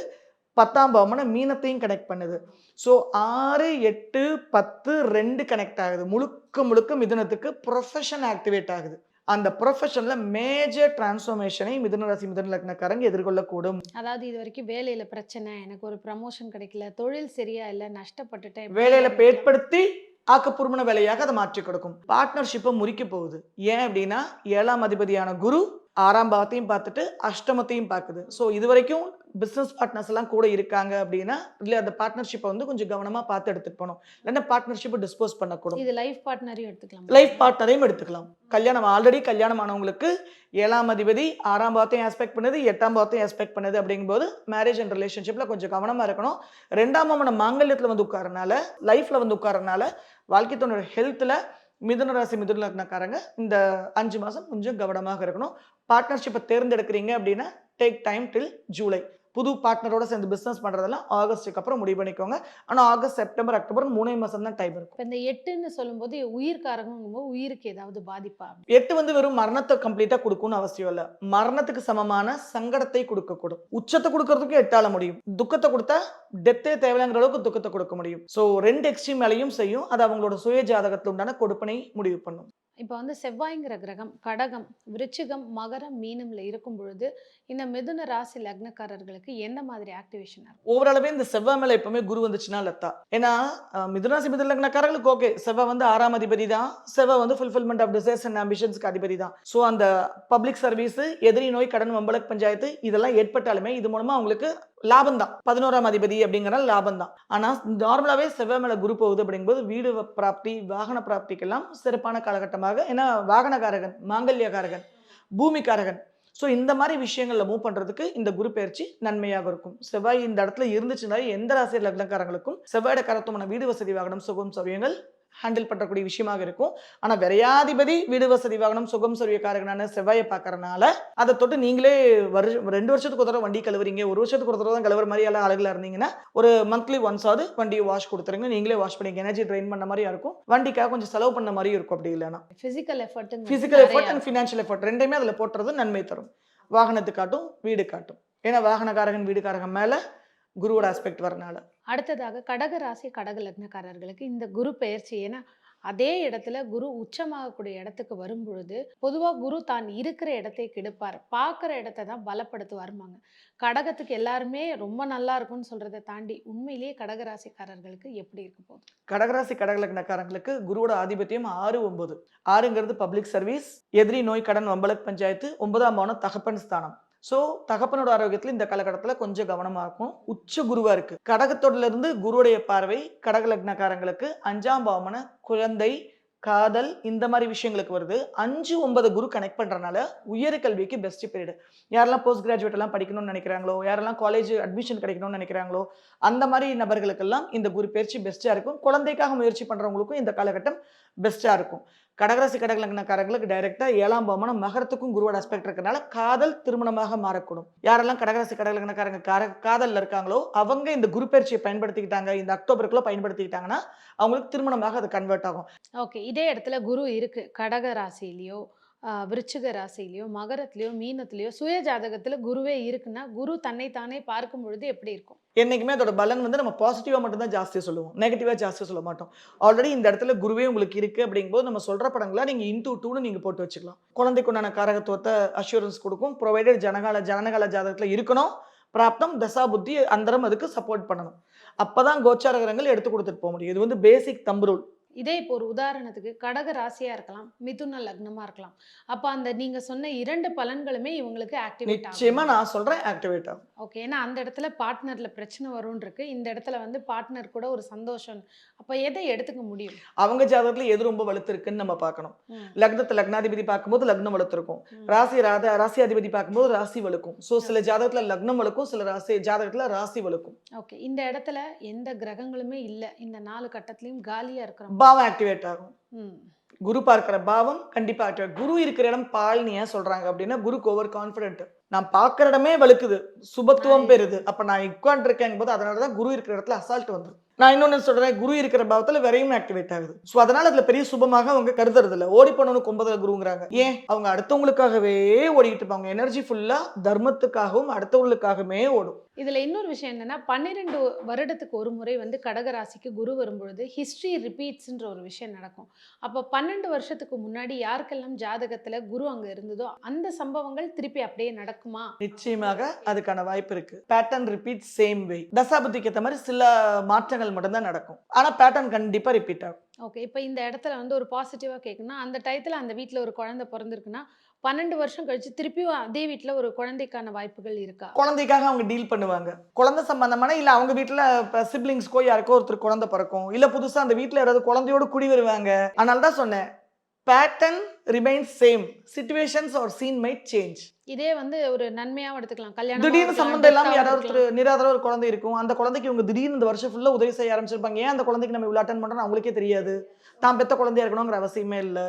10ஆம் பாவமான மீனத்தையும் கனெக்ட் பண்ணுது. ஸோ 6, 8, 10 2 கனெக்ட் ஆகுது. முழுக்க மிதுனத்துக்கு ப்ரொஃபஷன் ஆக்டிவேட் ஆகுது. அந்த ப்ரொஃபஷன்ல மேஜர் டிரான்ஸ்ஃபர்மேஷனை மிதுன ராசி மிதுன லக்னக்காரங்க எதிர்கொள்ளக்கூடும். அதாவது இது வரைக்கும் வேலையில பிரச்சனை, எனக்கு ஒரு ப்ரமோஷன் கிடைக்கல, தொழில் சரியா இல்ல, நஷ்டப்பட்டுட்டேன், வேலையில இப்படிங்கிற இடத்துல ஏற்படுத்தி ஆக்கப்பூர்வமான வேலையாக அதை மாற்றி கொடுக்கும். பார்ட்னர்ஷிப்பை முறிக்க போகுது. ஏன் அப்படின்னா 7ஆம் அதிபதியான குரு 6ஆம் பாவத்தையும் பார்த்துட்டு அஷ்டமத்தையும் பார்க்குது. ஸோ இது வரைக்கும் பிஸ்னஸ் பார்ட்னர்ஸ் எல்லாம் கூட இருக்காங்க அப்படின்னா இல்லை அந்த பார்ட்னர்ஷிப்பை வந்து கொஞ்சம் கவனமா பார்த்து எடுத்துட்டு போகணும். இல்லைன்னா பார்ட்னர்ஷிப்பை டிஸ்போஸ் பண்ணக்கூடும். இது லைஃப் பார்ட்னரையும் எடுத்துக்கலாம். லைஃப் பார்ட்னரையும் எடுத்துக்கலாம். ஆல்ரெடி கல்யாணம் ஆனவங்களுக்கு 7ஆம் அதிபதி 6ஆம் பாவத்தையும் ஆஸ்பெக்ட் பண்ணுது, 8ஆம் பாவத்தையும் ஆஸ்பெக்ட் பண்ணுது. அப்படிங்கும்போது மேரேஜ் அண்ட் ரிலேஷன்ஷிப்ல கொஞ்சம் கவனமா இருக்கணும். 2ஆம் பாவமான மாங்கல்யத்துல வந்து உட்காரனால, லைஃப்ல வந்து உட்காரனால வாழ்க்கை தன்னோட ஹெல்த்ல மிதுன ராசி மிதுன லக்னக்காரங்க இந்த 5 மாசம் கொஞ்சம் கவனமாக இருக்கணும். பார்ட்னர்ஷிப்பை தேர்ந்தெடுக்கிறீங்க அப்படின்னா டேக் டைம் டில் ஜூலை. புது பார்ட்னரோட சேர்ந்து பிசினஸ் பண்றதெல்லாம் ஆகஸ்டுக்கு அப்புறம் முடிவு பண்ணிக்கோங்க. ஆனா ஆகஸ்ட், செப்டம்பர், அக்டோபர் 3 மாசம் தான் டைம் இருக்கும். இப்ப இந்த 8ன்னு சொல்லும்போது உயிர்காரங்கும்போது உயிருக்கு ஏதாவது பாதிப்பா? 8 வந்து வெறும் மரணத்தை கம்ப்ளீட்டா கொடுக்கும்னு அவசியம் இல்ல. மரணத்துக்கு சமமான சங்கடத்தை கொடுக்கக்கூடும். உச்சத்தை கொடுக்கறதுக்கு 8ஆல முடியும். துக்கத்தை கொடுத்தா டெத்தே தேவையில்லைங்கிற அளவுக்கு துக்கத்தை கொடுக்க முடியும். ஸோ 2 எக்ஸ்ட்ரீம் மேலையும் செய்யும். அது அவங்களோட சுய ஜாதகத்தில் உண்டான கொடுப்பனை முடிவு பண்ணும். இப்போ வந்து செவ்வாய்ங்கிற கிரகம் கடகம், விருச்சிகம், மகரம், மீனம்ல இருக்கும் பொழுது இந்த மிதுன ராசி லக்னக்காரர்களுக்கு எந்த மாதிரி ஆக்டிவேஷன் இருக்கும்? ஓவராலவே இந்த செவ்வாய் மேல எப்பவுமே குரு வந்துச்சுன்னா லத்தா. ஏன்னா மிதுனராசி மிதுன லக்னக்காரர்களுக்கு ஓகே, செவ்வாய் வந்து 6ஆம் அதிபதி தான். செவ்வாய் வந்து ஃபுல்ஃபில்மெண்ட் ஆஃப் டிசைர்ஸ் அண்ட் ஆம்பிஷன்ஸ்க்கு அதிபதி தான். ஸோ அந்த பப்ளிக் சர்வீஸ், எதிரி நோய், கடன், வம்பளக் பஞ்சாயத்து இதெல்லாம் ஏற்பட்டாலுமே இது மூலமா அவங்களுக்கு லாபம் தான். 11ஆம் அதிபதி அப்படிங்கிற லாபம் தான். ஆனா நார்மலாவே செவ்வாய் மேல குரு போகுது அப்படிங்கும்போது வீடு பிராப்தி, வாகன பிராப்திக்கெல்லாம் சிறப்பான காலகட்டமாக. ஏன்னா வாகனகாரகன், மாங்கல்யகாரகன், பூமிகாரகன். ஸோ இந்த மாதிரி விஷயங்கள்ல மூவ் பண்றதுக்கு இந்த குரு பயிற்சி நன்மையாக இருக்கும். செவ்வாய் இந்த இடத்துல இருந்துச்சுன்னா எந்த ராசி லக்னக்காரங்களுக்கும் செவ்வாயோட கரத்துவமான வீடு வசதி, வாகனம், சுகம், சௌரியங்கள் ஹேண்டில் பண்றக்கூடிய விஷயமாக இருக்கும். ஆனா விரையாதிபதி வீடு வசதி, வாகனம், சுகம், சௌரியக்காரகனான செவ்வாயை பார்க்கறனால அதை தொட்டு நீங்களே 2 வருஷத்துக்கு ஒரு தடவை வண்டி கழுவுறீங்க, 1 வருஷத்துக்கு ஒரு தடவை தான் கழுவுற மாதிரி எல்லாம் அழகுல இருந்தீங்கன்னா ஒரு மந்த்லி ஒன்ஸ் ஆவது வண்டியை வாஷ் கொடுத்துருங்க. நீங்களே வாஷ் பண்ணிங்க. எனர்ஜி ட்ரெயின் பண்ண மாதிரி இருக்கும். வண்டிக்காக கொஞ்சம் செலவு பண்ண மாதிரி இருக்கும். அப்படி இல்லைன்னா physical effort and financial effort ரெண்டையுமே அதுல போட்டுறது நன்மை தரும். வாகனத்துக்காட்டும் வீடு காட்டும். ஏன்னா வாகனக்காரகன் வீடுக்காரகன் மேல குருவோட ஆஸ்பெக்ட் வரனால. அடுத்ததாக கடக ராசி கடக லக்னக்காரர்களுக்கு இந்த குரு பெயர்ச்சி, ஏன்னா அதே இடத்துல குரு உச்சமாகக்கூடிய இடத்துக்கு வரும் பொழுது பொதுவா குரு தான் இருக்கிற இடத்தை கெடுப்பார், பார்க்குற இடத்தை தான் பலப்படுத்துவாருமாங்க. கடகத்துக்கு எல்லாருமே ரொம்ப நல்லா இருக்கும்னு சொல்றதை தாண்டி உண்மையிலேயே கடகராசிக்காரர்களுக்கு எப்படி இருக்க போகுது? கடகராசி கடக லக்னக்காரங்களுக்கு குருவோட ஆதிபத்தியம் 6, 9. 6ங்கிறது பப்ளிக் சர்வீஸ், எதிரி நோய், கடன், வம்பளக் பஞ்சாயத்து. 9ஆம் பாவம் தகப்பன் ஸ்தானம். ஸோ தகப்பனோட ஆரோக்கியத்தில் இந்த காலகட்டத்தில் கொஞ்சம் கவனமா இருக்கும். உச்ச குருவா இருக்கு. கடகத்தோடல இருந்து குருவுடைய பார்வை கடக லக்னக்காரங்களுக்கு 5ஆம் பாவமான குழந்தை, காதல் இந்த மாதிரி விஷயங்களுக்கு வருது. 5, 9 குரு கனெக்ட் பண்றதுனால உயர் கல்விக்கு பெஸ்ட் பீரியட். யாரெல்லாம் போஸ்ட் கிராஜுவேட் எல்லாம் படிக்கணும்னு நினைக்கிறாங்களோ, யாரெல்லாம் காலேஜ் அட்மிஷன் கிடைக்கணும்னு நினைக்கிறாங்களோ அந்த மாதிரி நபர்களுக்கெல்லாம் இந்த குரு பயிற்சி பெஸ்டா இருக்கும். குழந்தைக்காக முயற்சி பண்றவங்களுக்கும் இந்த காலகட்டம் பெஸ்டா இருக்கும். கடகராசி கடக லக்னக்காரங்களுக்கு டைரக்டா 7ஆம் பாவமான மகரத்துக்கும் குருவோட ஆஸ்பெக்ட் இருக்கனால காதல் திருமணமாக மாறக்கூடும். யாரெல்லாம் கடகராசி கடக லக்னக்காரங்க காதல்ல இருக்காங்களோ அவங்க இந்த குரு பயிற்சியை பயன்படுத்திக்கிட்டாங்க, இந்த அக்டோபருக்குள்ள பயன்படுத்திக்கிட்டாங்கன்னா அவங்களுக்கு திருமணமாக அது கன்வெர்ட் ஆகும். ஓகே, இதே இடத்துல குரு இருக்கு கடக ராசியிலையோ விருச்சிக ராசியிலையோ மகரத்திலையோ மீனத்திலையோ சுய ஜாதகத்துல குருவே இருக்குன்னா குரு தன்னை தானே பார்க்கும் பொழுது எப்படி இருக்கும்? என்னைக்குமே அதோட பலன் வந்து நம்ம பாசிட்டிவா மட்டும் தான் ஜாஸ்தியா சொல்லுவோம், நெகட்டிவா ஜாஸ்தியா சொல்ல மாட்டோம். ஆல்ரெடி இந்த இடத்துல குருவே உங்களுக்கு இருக்கு அப்படிங்கும்போது நம்ம சொல்ற படங்களை நீங்க இன்டூ 2ன்னு நீங்க போட்டு வச்சுக்கலாம். குழந்தைக்கு உண்டான காரகத்துவத்தை அஷூரன்ஸ் கொடுக்கும். ப்ரொவைடட் ஜனகால ஜாதகத்துல இருக்கணும். பிராப்தம், தசா புத்தி, அந்தரம் அதுக்கு சப்போர்ட் பண்ணணும். அப்பதான் கோச்சார கிரகங்கள் எடுத்து கொடுத்துட்டு போக முடியும். இது வந்து பேசிக் தம்பு ரூல். இதே இப்போ ஒரு உதாரணத்துக்கு கடக ராசியா இருக்கலாம், மிதுன லக்னமா இருக்கலாம். அப்ப அந்த நீங்க சொன்ன 2 பலன்களுமே இவங்களுக்கு ஆக்டிவேட் நிச்சயமா ஆகும். நான் சொல்றேன் ஆக்டிவேட் ஆகும். ஓகே. ஏன்னா அந்த இடத்துல பார்ட்னர்ல பிரச்சனை வரும்னு இருக்கு. இந்த இடத்துல வந்து பார்ட்னர் கூட ஒரு சந்தோஷம். அப்ப எதை எடுத்துக்க முடியும்? அவங்க ஜாதகத்துல எது ரொம்ப வலுத்திருக்குன்னு நம்ம பார்க்கணும். ம். லக்னத்தை லக்னாதிபதி பார்க்கும்போது லக்னம் வலுத்திருக்கும். ம். ராசியாதிபதி பார்க்கும்போது ராசி வலுக்கும். ஸோ சில ஜாதகத்துல லக்னம் வலுக்கும், சில ஜாதகத்துல ராசி வலுக்கும். ஓகே. இந்த இடத்துல எந்த கிரகங்களுமே இல்ல. இந்த 4 கட்டத்திலயும் காலியா இருக்கிற பாவம் ஆக்டிவேட் ஆகும். ம். குரு பார்க்கிற பாவம் கண்டிப்பா ஆக்டிவேட். குரு இருக்கிற இடம் பால்னு ஏன் சொல்றாங்க அப்படின்னா, குருக்கு ஓவர் கான்பிடென்ட். நான் பார்க்குற இடமே வலுக்குது, சுபத்துவம் பெறுது. அப்ப நான் உட்கார்ந்து இருக்கேன் போது அதனாலதான் குரு இருக்கிற இடத்துல அசால்ட் வந்துடும். நான் இன்னொன்னு சொல்றேன், குரு இருக்கிற பாவத்துல விரையும் ஆக்டிவேட் ஆகுது. ஸோ அதனால அதுல பெரிய சுபமாக அவங்க கருதுறது இல்ல. ஓடி பண்ணணும் 9 குருங்கிறாங்க. ஏன்? அவங்க அடுத்தவங்களுக்காகவே ஓடிக்கிட்டு இருப்பாங்க. எனர்ஜி ஃபுல்லா தர்மத்துக்காகவும் அடுத்தவங்களுக்காகவே ஓடும். இதுல இன்னொரு விஷயம் என்னன்னா 12 வருடத்துக்கு ஒரு முறை வந்து கடக ராசிக்கு குரு வரும்பொழுது ஹிஸ்டரி ரிப்பீட்ஸ்ன்ற ஒரு விஷயம் நடக்கும். அப்போ 12 வருஷத்துக்கு முன்னாடி யாருக்கெல்லாம் ஜாதகத்துல குரு அங்க இருந்ததோ அந்த சம்பவங்கள் திருப்பி அப்படியே நடக்குமா? நிச்சயமாக அதுக்கான வாய்ப்பு இருக்கு. Pattern repeat same way. தசாபுத்திக்கு ஏற்ற மாதிரி சில மாற்றங்கள் மட்டும்தான் நடக்கும். ஆனா பேட்டர்ன் கண்டிப்பா ரிப்பீட் ஆகும். ஓகே. இப்போ இந்த இடத்துல வந்து ஒரு பாசிட்டிவா கேட்கணும்னா அந்த டயத்துல அந்த வீட்ல ஒரு குழந்தை பிறந்திருக்குன்னா 12 வருஷம் கழிச்சு திருப்பியும் அதே வீட்ல ஒரு குழந்தைக்கான வாய்ப்புகள் இருக்கா? குழந்தைக்காக அவங்க டீல் பண்ணுவாங்க. குழந்தை சம்பந்தமான இல்ல அவங்க வீட்டுல சிப்லிங்ஸ்க்கோ யாருக்கோ ஒருத்தர் குழந்தை பிறக்கும். இல்ல புதுசா அந்த வீட்டுல யாராவது குழந்தையோட குடி வருவாங்க. அதனால தான் சொன்னேன், pattern remains same. Situations R scene might change. இதே வந்து ஒரு நன்மையாவும் எடுத்துக்கலாம். கல்யாணம் திடீர்னு சம்பந்தம் இல்லாம யாராவது ஒருத்தர் நிராதரவா ஒரு குழந்தை இருக்கும். அந்த குழந்தைக்கு இவங்க திடீர்னு இந்த வருஷம் ஃபுல்லா உதவி செய்ய ஆரம்பிச்சிருப்பாங்க. ஏன் அந்த குழந்தைக்கு நம்ம இவ்வளவு அட்டன் பண்றோம்னு அவங்களுக்கே தெரியாது. தான் பெத்த குழந்தையா இருக்கணுங்கிற அவசியமே இல்ல.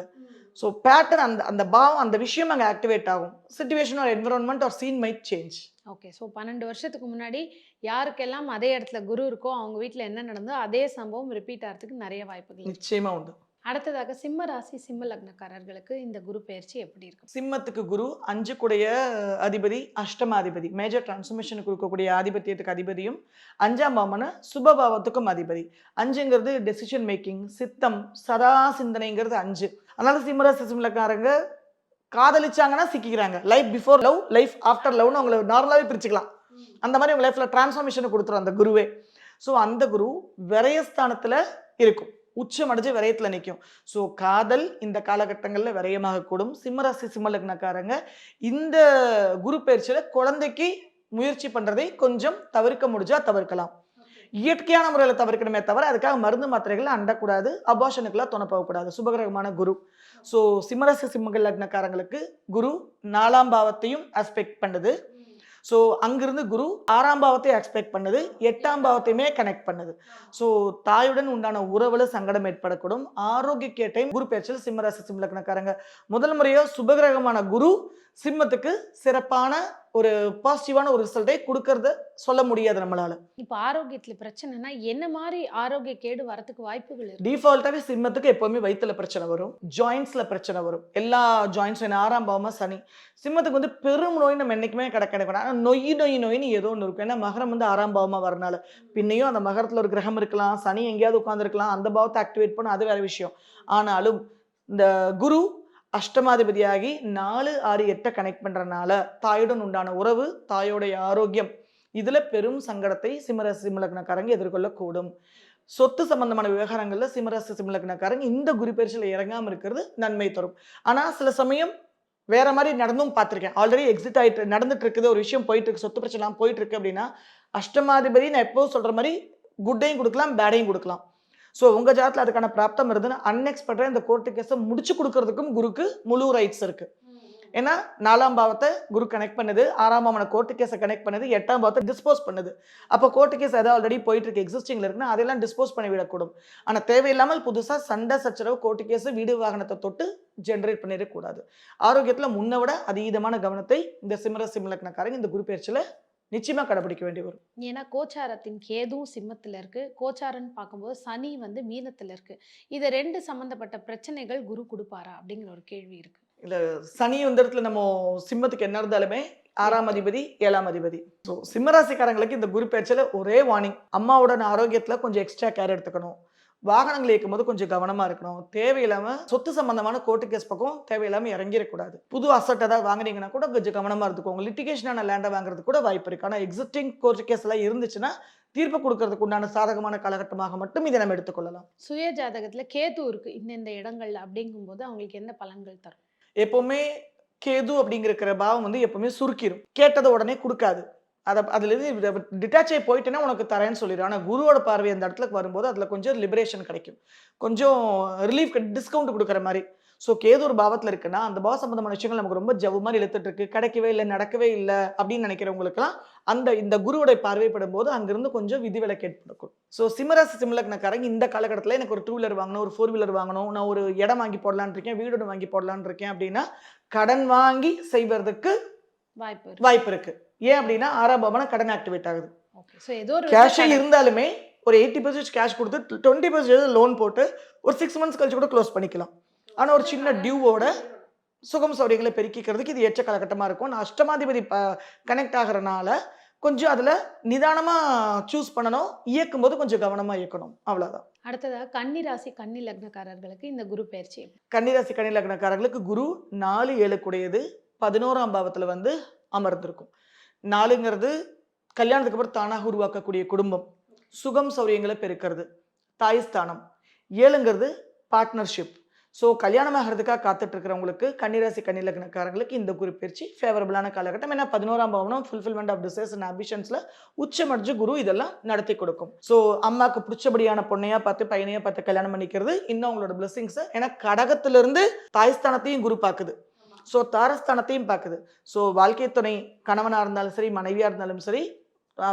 ஸோ பேட்டர்ன் அந்த பாவம் அந்த விஷயம் அங்கே ஆக்டிவேட் ஆகும். Situation or environment or scene might change. Okay. So 12 வருஷத்துக்கு முன்னாடி யாருக்கெல்லாம் அதே இடத்துல குரு இருக்கோ அவங்க வீட்டில் என்ன நடந்தோ அதே சம்பவம் ரிப்பீட் ஆகிறதுக்கு நிறைய வாய்ப்புகள் இருக்கு. நிச்சயமா உண்டு. அடுத்ததாக சிம்ம ராசி சிம்ம லக்னக்காரர்களுக்கு இந்த குரு பெயர்ச்சி எப்படி இருக்கும்? சிம்மத்துக்கு குரு 5 கூடைய அதிபதி, அஷ்டமாதிபதி, மேஜர் டிரான்ஸ்ஃபர்மேஷனுக்கு கொடுக்கக்கூடிய ஆதிபத்தியத்துக்கு அதிபதியும் 5ஆம் பாவமான சுபபாவத்துக்கும் அதிபதி. 5ங்கிறது டெசிஷன் மேக்கிங், சித்தம், சதா சிந்தனைங்கிறது 5. அதனால சிம்மராசி சிம்மலக்காரங்க காதலிச்சாங்கன்னா சிக்கிக்கிறாங்க. Life before love, life after லவ்னு அவங்களை நார்மலாகவே பிரிச்சுக்கலாம். அந்த மாதிரி உங்க லைஃப்ல டிரான்ஸ்ஃபர்மேஷனை கொடுத்துரும் அந்த குருவே. ஸோ அந்த குரு விரயஸ்தானத்துல இருக்கும். உச்சம் அடைஞ்சு விரயத்துல நிற்கும். ஸோ காதல் இந்த காலகட்டங்களில் விரயமாக கூடும். சிம்மராசி சிம்மலக்னக்காரங்க இந்த குரு பயிற்சியில குழந்தைக்கு முயற்சி பண்றதை கொஞ்சம் தவிர்க்க முடிஞ்சா தவிர்க்கலாம். இயற்கையான முறையில் தவிர்க்கணுமே தவிர அதுக்காக மருந்து மாத்திரைகளை அண்டக்கூடாது, அபாஷனுக்கெல்லாம் துணை போகக்கூடாது. சுபகிரகமான குரு. ஸோ சிம்மராசி சிம்ம லக்னக்காரங்களுக்கு குரு 4ஆம் பாவத்தையும் ஆஸ்பெக்ட் பண்ணுது. ஸோ அங்கிருந்து குரு 6ஆம் பாவத்தை எக்ஸ்பெக்ட் பண்ணுது, 8ஆம் பாவத்தையுமே கனெக்ட் பண்ணுது. ஸோ தாயுடன் உண்டான உறவுல சங்கடம் ஏற்படக்கூடும். ஆரோக்கிய கேட்டையும் குரு பேச்சில் சிம்மராசி சிம்மலக்னக்காரங்க முதல் முறையோ சுபகிரகமான குரு சிம்மத்துக்கு சிறப்பான ஒரு பாசிட்டிவான ஒரு ரிசல்ட்டை கொடுக்கறத சொல்ல முடியாது நம்மளால. இப்போ ஆரோக்கியத்துல பிரச்சனைனா என்ன மாதிரி ஆரோக்கிய கேடு வரதுக்கு வாய்ப்புகள் இருக்கு? டிஃபால்ட்டாவே சிம்மத்துக்கு எப்பவுமே வயிற்றுல பிரச்சனை வரும், ஜாயின்ஸ்ல பிரச்சனை வரும். எல்லா ஜாயின்ஸும் 6ஆம் பாவமா சனி. சிம்மத்துக்கு வந்து பெரும் நோய் நம்ம என்னைக்குமே கிடைக்கணும். ஆனால் நொய்னு ஏதோ ஒன்று இருக்கும். ஏன்னா மகரம் வந்து 6ஆம் பாவமா வரனால பின்னையும் அந்த மகரத்துல ஒரு கிரகம் இருக்கலாம், சனி எங்கேயாவது உட்காந்துருக்கலாம், அந்த பாவத்தை ஆக்டிவேட் பண்ண அது வேற விஷயம். ஆனாலும் இந்த குரு அஷ்டமாதிபதியாகி 4, 6, 8 கனெக்ட் பண்றதுனால தாயுடன் உண்டான உறவு, தாயோடைய ஆரோக்கியம் இதுல பெரும் சங்கடத்தை சிம்மராசி சிம்மலக்னக்காரங்க எதிர்கொள்ளக்கூடும். சொத்து சம்பந்தமான விவகாரங்கள்ல சிம்மராசி சிம்மலக்னக்காரங்க இந்த குரு பயிற்சியில இறங்காம இருக்கிறது நன்மை தரும். ஆனா சில சமயம் வேற மாதிரி நடந்தும் பார்த்திருக்கேன். ஆல்ரெடி எக்ஸிட் ஆயிட்டு நடந்துட்டு இருக்குது, ஒரு விஷயம் போயிட்டு இருக்கு, சொத்து பிரச்சனை போயிட்டு இருக்கு அப்படின்னா அஷ்டமாதிபதி நான் எப்போ சொல்ற மாதிரி குட்டையும் கொடுக்கலாம், பேடையும் கொடுக்கலாம். ஸோ உங்க ஜாதகத்தில் அதுக்கான பிராப்தம் இருந்துன்னு அன்எக்ஸ்பெக்டடாக இந்த கோர்ட்டு கேஸை முடிச்சு கொடுக்கறதுக்கும் குருக்கு முழு ரைட்ஸ் இருக்கு. ஏன்னா 4ஆம் பாவத்தை குரு கனெக்ட் பண்ணுது, 6ஆம் பாவமான கோர்ட்டு கேஸை கனெக்ட் பண்ணுது, 8ஆம் பாவத்தை டிஸ்போஸ் பண்ணுது. அப்போ கோர்ட்டு கேஸ் ஏதாவது ஆல்ரெடி போயிட்டு இருக்கு, எக்ஸிஸ்டிங்ல இருக்குன்னா அதெல்லாம் டிஸ்போஸ் பண்ணி விடக்கூடும். ஆனால் தேவையில்லாமல் புதுசாக சண்டை சச்சரவு கோர்ட்டு கேஸ் வீடு வாகனத்தை தொட்டு ஜென்ரேட் பண்ணிடக்கூடாது. ஆரோக்கியத்தில் முன்ன விட அதீதமான கவனத்தை இந்த சிம்மராசி சிம்மலக்னக்காரங்க இந்த குரு பயிற்சியில நிச்சயமா கடைபிடிக்க வேண்டி வரும். ஏன்னா கோச்சாரத்தின் கேதுவும் சிம்மத்துல இருக்கு, கோச்சாரன்னு பார்க்கும்போது சனி வந்து மீனத்துல இருக்கு. இது 2 சம்பந்தப்பட்ட பிரச்சனைகள் குரு கொடுப்பாரா அப்படிங்கிற ஒரு கேள்வி இருக்கு. இல்ல சனி இந்த இடத்துல நம்ம சிம்மத்துக்கு என்ன இருந்தாலுமே 6ஆம் அதிபதி 7ஆம் அதிபதி. ஸோ சிம்மராசிக்காரங்களுக்கு இந்த குரு பயிற்சியில ஒரே வார்னிங், அம்மாவோட ஆரோக்கியத்துல கொஞ்சம் எக்ஸ்ட்ரா கேர் எடுத்துக்கணும். வாகனங்கள் இயக்கும் போது கொஞ்சம் கவனமா இருக்கணும். தேவையில்லாம சொத்து சம்பந்தமான கோர்ட்டு கேஸ் பக்கம் தேவையில்லாம இறங்கிடக்கூடாது. புது அசட் ஏதாவது வாங்குனீங்கன்னா கூட கொஞ்சம் கவனமா இருந்துக்கோங்க. லிட்டிகேஷனான லேண்ட வாங்குறதுக்கு கூட வாய்ப்பு இருக்கு. ஆனா எக்ஸிஸ்டிங் கோர்ட் கேஸ் எல்லாம் இருந்துச்சுன்னா, தீர்ப்பு குடுக்கறதுக்கு உண்டான சாதகமான காலகட்டமாக மட்டும் இதை நம்ம எடுத்துக்கொள்ளலாம். சுய ஜாதகத்துல கேது இருக்கு இந்த இடங்கள்ல அப்படிங்கும்போது அவங்களுக்கு என்ன பலன்கள் தரும்? எப்பவுமே கேது அப்படிங்கிற பாவம் வந்து எப்பவுமே சுருக்கிரும். கேட்டத உடனே குடுக்காது. அதிலிருந்து டிட்டாச் ஆயி போயிட்டேன்னா உனக்கு தரேன்னு சொல்லிரும். ஆனா குருவோட பார்வை அந்த இடத்துல வரும்போது அதுல கொஞ்சம் லிபரேஷன் கிடைக்கும். கொஞ்சம் ரிலீஃப் டிஸ்கவுண்ட் குடுக்குற மாரி. ஸோ கேது ஒரு பாவத்துல இருக்குன்னா, அந்த பாவம் சம்பந்தமான விஷயங்கள் நமக்கு ரொம்ப ஜவ்வு மாரி இழுத்துட்டு இருக்கு. கிடைக்கவே இல்ல, நடக்கவே இல்ல அப்படின்னு நினைக்கிறவங்களுக்கெல்லாம், இந்த குருவோட பார்வைப்படும்போது அங்கிருந்து கொஞ்சம் விதிவிலக்கு ஏற்படும். ஸோ சிம்மராசி சிம்மலக்னக்காரங்க இந்த காலகட்டத்துல எனக்கு ஒரு 2 வீலர் வாங்கணும், ஒரு 4 வீலர் வாங்கணும், நான் ஒரு இடம் வாங்கி போடலான்னு இருக்கேன், வீடு ஒண்ணு வாங்கி போடலான்னு இருக்கேன் அப்படின்னா, கடன் வாங்கி செய்வதற்கு வாய்ப்பு இருக்கு. வாய்ப்பு இருக்கு. ஏன் அப்படின்னா 6ஆம் பாவம்னா கடன் ஆக்டிவேட் ஆகுது. ஓகே. சோ ஏதோ ஒரு கேஷே இருந்தாலுமே ஒரு 80% கேஷ் குடுத்து 20% லோன் போட்டு ஒரு 6 மந்த்ஸ் கழிச்சு கூட க்ளோஸ் பண்ணிக்கலாம். ஆனா ஒரு சின்ன டியூவோட சுகம் சௌகரியங்களை பெருக்கிக்கிறதுக்கு இது ஏற்ற காலகட்டமா இருக்கும். நான் அஷ்டமாதிபதி கனெக்ட் ஆகுறனால கொஞ்சம் அதுல நிதானமா சூஸ் பண்ணணும். இயக்கும்போது கொஞ்சம் கவனமா இயக்கணும். அவ்வளவுதான். அடுத்ததா கன்னி ராசி கன்னி லக்னக்காரர்களுக்கு இந்த குரு பயிற்சி எப்படி? கன்னிராசி கன்னி லக்னக்காரர்களுக்கு குரு 4 7 கூடியது 11ஆம் பாவத்துல வந்து அமர்ந்திருக்கும். 4ங்கிறது கல்யாணத்துக்கு அப்புறம் தானாக உருவாக்கக்கூடிய குடும்பம், சுகம் சௌரியங்களை பெருக்கிறது, தாய் ஸ்தானம். 7ங்கிறது பார்ட்னர்ஷிப். ஸோ கல்யாணம் ஆகிறதுக்காக காத்துட்டு இருக்கிறவங்களுக்கு கன்னிராசி கன்னி லக்னக்காரங்களுக்கு இந்த குரு பயிற்சி ஃபேவரபிளான காலகட்டம். ஏன்னா 11ஆம் பாவம் ஃபுல்ஃபில்மெண்ட் ஆஃப் டிசைர்ஸ் அண்ட் ஆம்பிஷன்ஸ்ல உச்சமடைஞ்சு குரு இதெல்லாம் நடத்தி கொடுக்கும். ஸோ அம்மாக்கு பிடிச்சபடியான பொண்ணையா பார்த்து பையனையா பார்த்து கல்யாணம் பண்ணிக்கிறது இன்னும் அவங்களோட பிளெஸிங்ஸ். ஏன்னா கடகத்திலிருந்து தாய்ஸ்தானத்தையும் குரு பார்க்குது. ஸோ தாரஸ்தானத்தையும் பார்க்குது. ஸோ வாழ்க்கை துணை கணவனாக இருந்தாலும் சரி, மனைவியாக இருந்தாலும் சரி,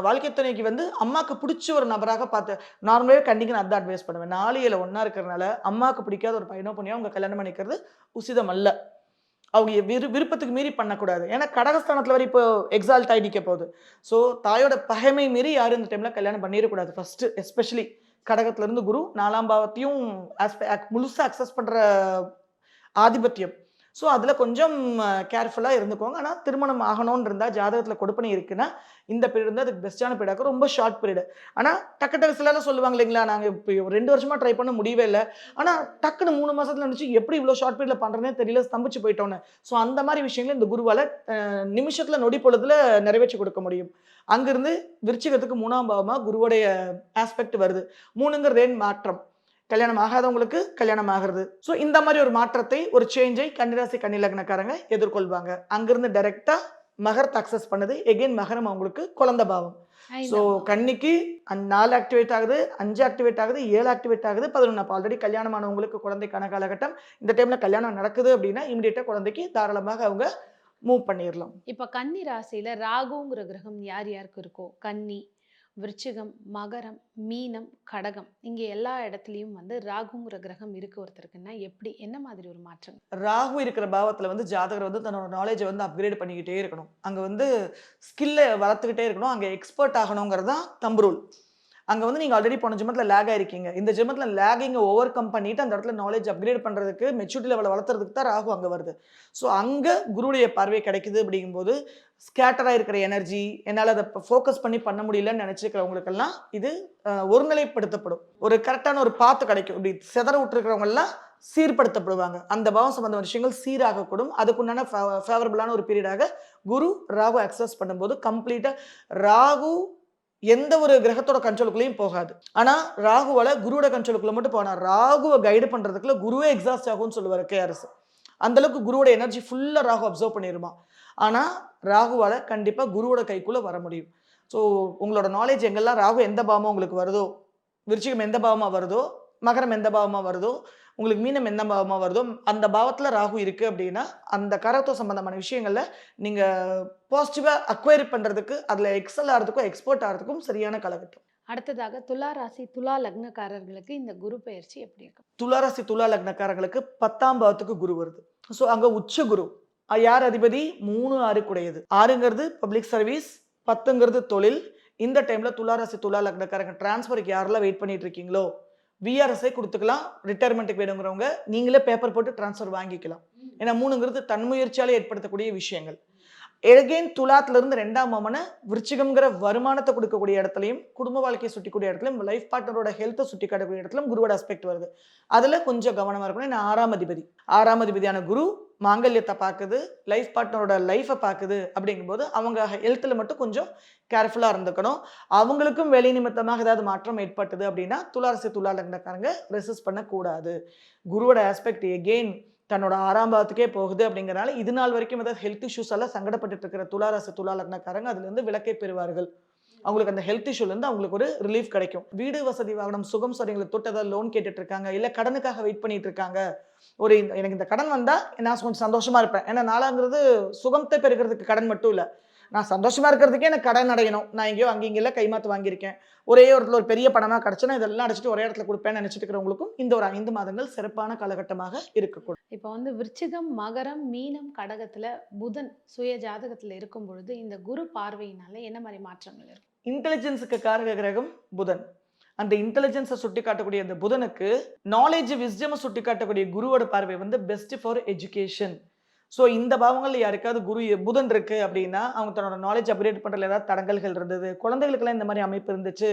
வாழ்க்கை துணைக்கு வந்து அம்மாவுக்கு பிடிச்ச ஒரு நபராக பார்த்து நார்மலாகவே கண்டிப்பாக நான் அதான் அட்வைஸ் பண்ணுவேன். 4 7 ஒன்றா இருக்கிறனால அம்மாவுக்கு பிடிக்காத ஒரு பையனோ பொண்ணையோ அவங்க கல்யாணம் பண்ணிக்கிறது உசிதம் அல்ல. அவங்க விருப்பத்துக்கு மீறி பண்ணக்கூடாது. ஏன்னா கடகஸ்தானத்தில் வரை இப்போ எக்ஸால்ட் ஆகி நிற்க போகுது. ஸோ தாயோட பகைமை மீறி யாரும் இந்த டைமில் கல்யாணம் பண்ணிடக்கூடாது. ஃபர்ஸ்ட் எஸ்பெஷலி கடகத்திலிருந்து குரு 4ஆம் பாவத்தையும் முழுசாக அக்சஸ் பண்ணுற ஆதிபத்தியம். ஸோ அதில் கொஞ்சம் கேர்ஃபுல்லாக இருந்துக்கோங்க. ஆனால் திருமணம் ஆகணும்னு இருந்தால் ஜாதகத்தில் கொடுப்பனை இருக்குன்னா இந்த பீரியட் வந்து அதுக்கு பெஸ்ட்டான பீரியடாக ரொம்ப ஷார்ட் பீரியட். ஆனால் டக்கு சிலர் சொல்லுவாங்க இல்லைங்களா, நாங்கள் இப்போ 2 வருஷமாக ட்ரை பண்ண முடியவே இல்லை, ஆனால் டக்குன்னு 3 மாதத்துல நினச்சி எப்படி இவ்வளோ ஷார்ட் பீரியடில் பண்ணுறதுனே தெரியல, ஸ்தம்பிச்சு போயிட்டோன்னு. ஸோ அந்த மாதிரி விஷயங்களை இந்த குருவால் நிமிஷத்தில் நொடி பொழுதுல நிறைவேற்றி கொடுக்க முடியும். அங்கிருந்து விருச்சிகத்துக்கு 3ஆம் பாவமாக குருவோடைய ஆஸ்பெக்ட் வருது. 3ங்கிறது மாற்றம். கல்யாணம் ஆகாதவங்களுக்கு கல்யாணம் ஆகிறது. ஸோ இந்த மாதிரி ஒரு மாற்றத்தை, ஒரு சேஞ்சை கன்னிராசி கன்னி லக்னக்காரங்க எதிர்கொள்வாங்க. அங்கிருந்து டைரக்டா மகரத்தை அக்சஸ் பண்ணுது. எகெயின் மகரம் அவங்களுக்கு குழந்தை பாவம். ஸோ கன்னிக்கு 4 ஆக்டிவேட் ஆகுது, 5 ஆக்டிவேட் ஆகுது, 7 ஆக்டிவேட் ஆகுது, 11. அப்போ ஆல்ரெடி கல்யாணமானவங்களுக்கு குழந்தைக்கான காலகட்டம். இந்த டைம்ல கல்யாணம் நடக்குது அப்படின்னா இமிடியேட்டா குழந்தைக்கு தாராளமாக அவங்க மூவ் பண்ணிடலாம். இப்ப கன்னி ராசியில ராகுங்கிற கிரகம் யார் யாருக்கு இருக்கோ, கன்னி, விருச்சிகம், மகரம், மீனம், கடகம், இங்க எல்லா இடத்துலயும் வந்து ராகுங்கிற கிரகம் இருக்கு ஒருத்தருக்குன்னா எப்படி, என்ன மாதிரி ஒரு மாற்றம்? ராகு இருக்கிற பாவத்துல வந்து ஜாதகர் வந்து தன்னோட நாலேஜை வந்து அப்கிரேட் பண்ணிக்கிட்டே இருக்கணும். அங்க வந்து ஸ்கில்லை வளர்த்துக்கிட்டே இருக்கணும். அங்க எக்ஸ்பர்ட் ஆகணுங்கிறது தான் தம்பு ரூல். அங்க வந்து நீங்க ஆல்ரெடி போன ஜென்மத்துல லேக் ஆயிருக்கீங்க. இந்த ஜென்மத்துல லேகிங்க ஓவர் கம் பண்ணிட்டு அந்த இடத்துல நாலேஜ் அப்கிரேட் பண்றதுக்கு, மெச்சூரிட்டி லெவலை வளர்த்துறதுக்கு தான் ராகு அங்க வருது. ஸோ அங்க குருடைய பார்வை கிடைக்குது அப்படிங்கும்போது ஸ்கேட்டராக இருக்கிற எனர்ஜி, என்னால் அதை ஃபோக்கஸ் பண்ணி பண்ண முடியலன்னு நினச்சிக்கிறவங்களுக்கெல்லாம் இது ஒருநிலைப்படுத்தப்படும். ஒரு கரெக்டான ஒரு பாத்து கிடைக்கும். இப்படி செதற விட்டுருக்கிறவங்கெல்லாம் சீர்படுத்தப்படுவாங்க. அந்த பாவம் சம்பந்தமான விஷயங்கள் சீராகக்கூடும். அதுக்குண்டான ஃபேவரபிளான ஒரு பீரியடாக குரு ராகு அக்சஸ் பண்ணும்போது கம்ப்ளீட்டாக ராகு எந்த ஒரு கிரகத்தோட கண்ட்ரோலுக்குள்ளேயும் போகாது. ஆனால் ராகுவால் குருவோட கண்ட்ரோலுக்குள்ள மட்டும் போனால் ராகுவை கைடு பண்ணுறதுக்குள்ள குருவே எக்ஸாஸ்ட் ஆகும்னு சொல்லுவார் கேஆர்எஸ். அந்தளவுக்கு குருவோட எனர்ஜி ஃபுல்லாக ராகு அப்சர்வ் பண்ணிடுமா. ஆனால் ராகுவால் கண்டிப்பாக குருவோட கைக்குள்ளே வர முடியும். ஸோ உங்களோட நாலேஜ் எங்கெல்லாம் ராகு எந்த பாவமாக உங்களுக்கு வருதோ, விருச்சிகம் எந்த பாவமாக வருதோ, மகரம் எந்த பாவமாக வருதோ, உங்களுக்கு மீனம் எந்த பாவமாக வருதோ, அந்த பாவத்தில் ராகு இருக்குது அப்படின்னா அந்த கரத்துவ சம்பந்தமான விஷயங்களில் நீங்கள் பாசிட்டிவாக அக்வயர் பண்ணுறதுக்கு, அதில் எக்ஸல் ஆகிறதுக்கும் எக்ஸ்போர்ட் ஆகிறதுக்கும் சரியான காலகட்டம். அடுத்ததாக துலா ராசி துலா லக்னக்காரர்களுக்கு இந்த குரு பயிற்சி எப்படி இருக்கும்? துலா ராசி துலா லக்னக்காரர்களுக்கு 10ஆம் பாவத்துக்கு குரு வருது. ஸோ அங்கே உச்ச குரு. யார் அதிபதி? 3 6 கூடையது. 6ங்கிறது பப்ளிக் சர்வீஸ், 10ங்கிறது தொழில். இந்த டைம்ல துலா ராசி துலா லக்னக்காரங்க டிரான்ஸ்ஃபருக்கு யாரெல்லாம் வெயிட் பண்ணிட்டு இருக்கீங்களோ விஆர்எஸ்ஐ கொடுத்துக்கலாம். ரிட்டையர்மெண்ட்டுக்கு வேணுங்கிறவங்க நீங்களே பேப்பர் போட்டு டிரான்ஸ்ஃபர் வாங்கிக்கலாம். ஏன்னா 3ங்கிறது தன்முயற்சியால் ஏற்படுத்தக்கூடிய விஷயங்கள். எகெயின் துலாத்துல இருந்து 2ஆம் மமன விருச்சிகம்ங்கிற வருமானத்தை கொடுக்கக்கூடிய இடத்துலையும், குடும்ப வாழ்க்கையை சுட்டிக்கூடிய இடத்துலையும், லைஃப் பார்ட்னரோட ஹெல்த்தை சுட்டி காட்டக்கூடிய இடத்துலையும் குருவோட அஸ்பெக்ட் வருது. அதுல கொஞ்சம் கவனமா இருக்கணும். ஏன்னா 6ஆம் அதிபதி. 6ஆம் அதிபதியான குரு மாங்கல்யத்தை பார்க்குது, லைஃப் பார்ட்னரோட லைஃபை பார்க்குது. அப்படிங்கும்போது அவங்க ஹெல்த்தில் மட்டும் கொஞ்சம் கேர்ஃபுல்லாக இருந்துக்கணும். அவங்களுக்கும் வேலை நிமித்தமாக ஏதாவது மாற்றம் ஏற்பட்டது அப்படின்னா துளாராசி துலா லக்னக்காரங்க ரெசிஸ்ட் பண்ணக்கூடாது. குருவோட ஆஸ்பெக்ட் எகெயின் தன்னோட 6ஆம் பாவத்துக்கே போகுது அப்படிங்கிறனால இது நாள் வரைக்கும் ஏதாவது ஹெல்த் இஷ்யூஸ் எல்லாம் சங்கடப்பட்டு இருக்கிற துளாராசி துலா லக்னக்காரங்க அதுலேருந்து விலக்கை பெறுவார்கள். அவங்களுக்கு அந்த ஹெல்த் இஷ்யூலேருந்து அவங்களுக்கு ஒரு ரிலீஃப் கிடைக்கும். வீடு வசதி வாகனம் சுகம் சரிங்களை தொட்டு ஏதாவது லோன் கேட்டுட்டு இருக்காங்க, இல்லை கடனுக்காக வெயிட் பண்ணிட்டு இருக்காங்க. எனக்கு இந்த கடன் வந்தால் நான் கொஞ்சம் சந்தோஷமா இருப்பேன். ஏன்னா நாளாங்கிறது சுகத்தை பெருக்கிறதுக்கு கடன் மட்டும் இல்லை, நான் சந்தோஷமா இருக்கிறதுக்கே எனக்கு கடன் அடையணும். நான் எங்கேயோ அங்கேயும் கைமாத்து வாங்கியிருக்கேன், ஒரே இடத்துல ஒரு பெரிய பணமாக கிடச்சுன்னா இதெல்லாம் அடைச்சிட்டு ஒரே இடத்துல கொடுப்பேன்னு நினச்சிட்டு இருக்கிறவங்களுக்கும் இந்த ஒரு 5 மாதங்கள் சிறப்பான காலகட்டமாக இருக்கக்கூடும். இப்போ வந்து விருச்சிகம், மகரம், மீனம், கடகத்துல புதன் சுய ஜாதகத்துல இருக்கும் பொழுது இந்த குரு பார்வையினால என்ன மாதிரி மாற்றங்கள் இருக்கும்? இன்டெலிஜென்ஸுக்கு காரக கிரகம் புதன். அந்த இன்டெலிஜென்ஸை சுட்டி காட்டக்கூடிய அந்த புதனுக்கு நாலேஜ் விஸ்டமை சுட்டி காட்டக்கூடிய குருவோட பார்வை வந்து பெஸ்ட் ஃபார் எஜுகேஷன். ஸோ இந்த பாவங்களில் யாருக்காவது புதன் இருக்கு அப்படின்னா அவங்க தன்னோட நாலேஜ் அப்கிரேட் பண்ணுறதுல ஏதாவது தடங்கல்கள் இருந்தது, குழந்தைகளுக்கெல்லாம் இந்த மாதிரி அமைப்பு இருந்துச்சு,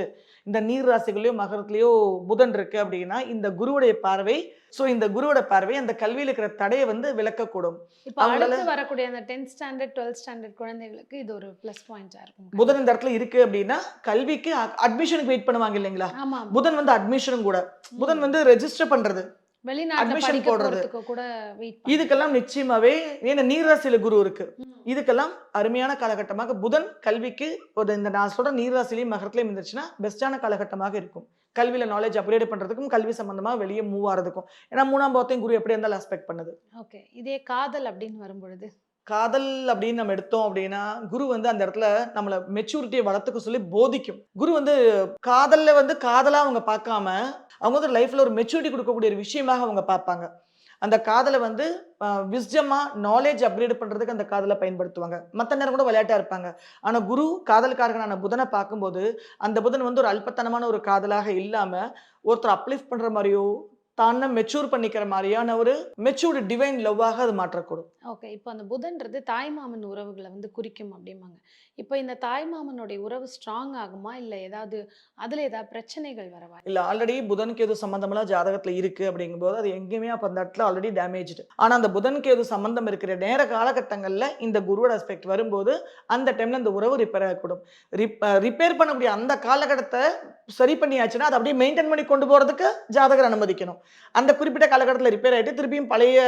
இந்த நீர் ராசிகளையோ மகரத்துலேயோ புதன் இருக்கு அப்படின்னா இந்த குருவுடைய பார்வை, ஸோ இந்த குருவோட பார்வை அந்த கல்வியில் இருக்கிற தடையை வந்து விளக்கக்கூடும். இப்போ அடுத்து வரக்கூடிய அந்த 10th ஸ்டாண்டர்ட் 12th ஸ்டாண்டர்ட் குழந்தைகளுக்கு இது ஒரு ப்ளஸ் பாயிண்டா இருக்கும். புதன் இந்த இடத்துல இருக்கு அப்படின்னா கல்விக்கு அட்மிஷனுக்கு வெயிட் பண்ணுவாங்க இல்லைங்களா, புதன் வந்து அட்மிஷனும் கூட, புதன் வந்து ரெஜிஸ்டர் பண்றது, அட்மிஷன் போடுறது, இதுக்கெல்லாம் நிச்சயமாவே ஏன்னா நீர்ராசியில குரு இருக்கு, இதுக்கெல்லாம் அருமையான காலகட்டமாக புதன் கல்விக்கு ஒரு இந்த நான் சொல்ற நீர்ராசிலையும் மகரத்திலையும் இருந்துச்சுன்னா பெஸ்டான காலகட்டமாக இருக்கும். கல்வியில நாலேஜ் அப்கிரேட் பண்றதுக்கும் கல்வி சம்பந்தமா வெளியே மூவ் ஆறதுக்கும். ஏன்னா 3ஆம் பாவத்தையும் குரு எப்படி இருந்தாலும் ஆஸ்பெக்ட் பண்ணுது. ஓகே, இதே காதல் அப்படின்னு வரும்பொழுது, காதல் அப்படின்னு நம்ம எடுத்தோம் அப்படின்னா குரு வந்து அந்த இடத்துல நம்மளை மெச்சூரிட்டியை வளர்த்துக்க சொல்லி போதிக்கும். குரு வந்து காதல்ல வந்து காதலா அவங்க பார்க்காம அவங்க வந்து லைஃப்ல ஒரு மெச்சூரிட்டி கொடுக்கக்கூடிய ஒரு விஷயமாக அவங்க பார்ப்பாங்க. அந்த காதலை வந்து விஸ்டமா நாலேஜ் அப்கிரேட் பண்றதுக்கு அந்த காதலை பயன்படுத்துவாங்க. மற்ற நேரம் கூட விளையாட்டா இருப்பாங்க. ஆனா குரு காதல்காரகனான புதனை பார்க்கும்போது அந்த புதன் வந்து ஒரு அல்பத்தனமான ஒரு காதலாக இல்லாம ஒருத்தர் அப்லிஃப்ட் பண்ற மாதிரியோ தானே மெச்சூர் பண்ணிக்கிற மாதிரியான ஒரு மெச்சூர்டு டிவைன் லவ்வாக அது மாற்றக்கூடும். ஓகே, இப்போ அந்த புதன்றது தாய்மாமன் உறவுகளை வந்து குறிக்கும் அப்படிம்பாங்க. இப்போ இந்த தாய்மாமனுடைய உறவு ஸ்ட்ராங் ஆகுமா, இல்லை ஏதாவது அதில் ஏதாவது பிரச்சனைகள் வரவா? இல்லை, ஆல்ரெடி புதன் கேது சம்பந்தமெல்லாம் ஜாதகத்தில் இருக்குது அப்படிங்கும்போது அது எங்கேயுமே அப்போ அந்த இடத்துல ஆல்ரெடி டேமேஜ்டு. ஆனால் அந்த புதன் கேது சம்பந்தம் இருக்கிற நேர காலகட்டங்களில் இந்த குருவோட அஸ்பெக்ட் வரும்போது அந்த டைமில் இந்த உறவு ரிப்பேர் ஆகக்கூடும். ரிப்பேர் பண்ணக்கூடிய அந்த காலகட்டத்தை சரி பண்ணியாச்சுன்னா அதை அப்படியே மெயின்டைன் பண்ணி கொண்டு போகிறதுக்கு ஜாதகர் அனுமதிக்கணும். அந்த குறிப்பிட்ட காலகட்டத்தில் ரிப்பேர் ஆகிட்டு திருப்பியும் பழைய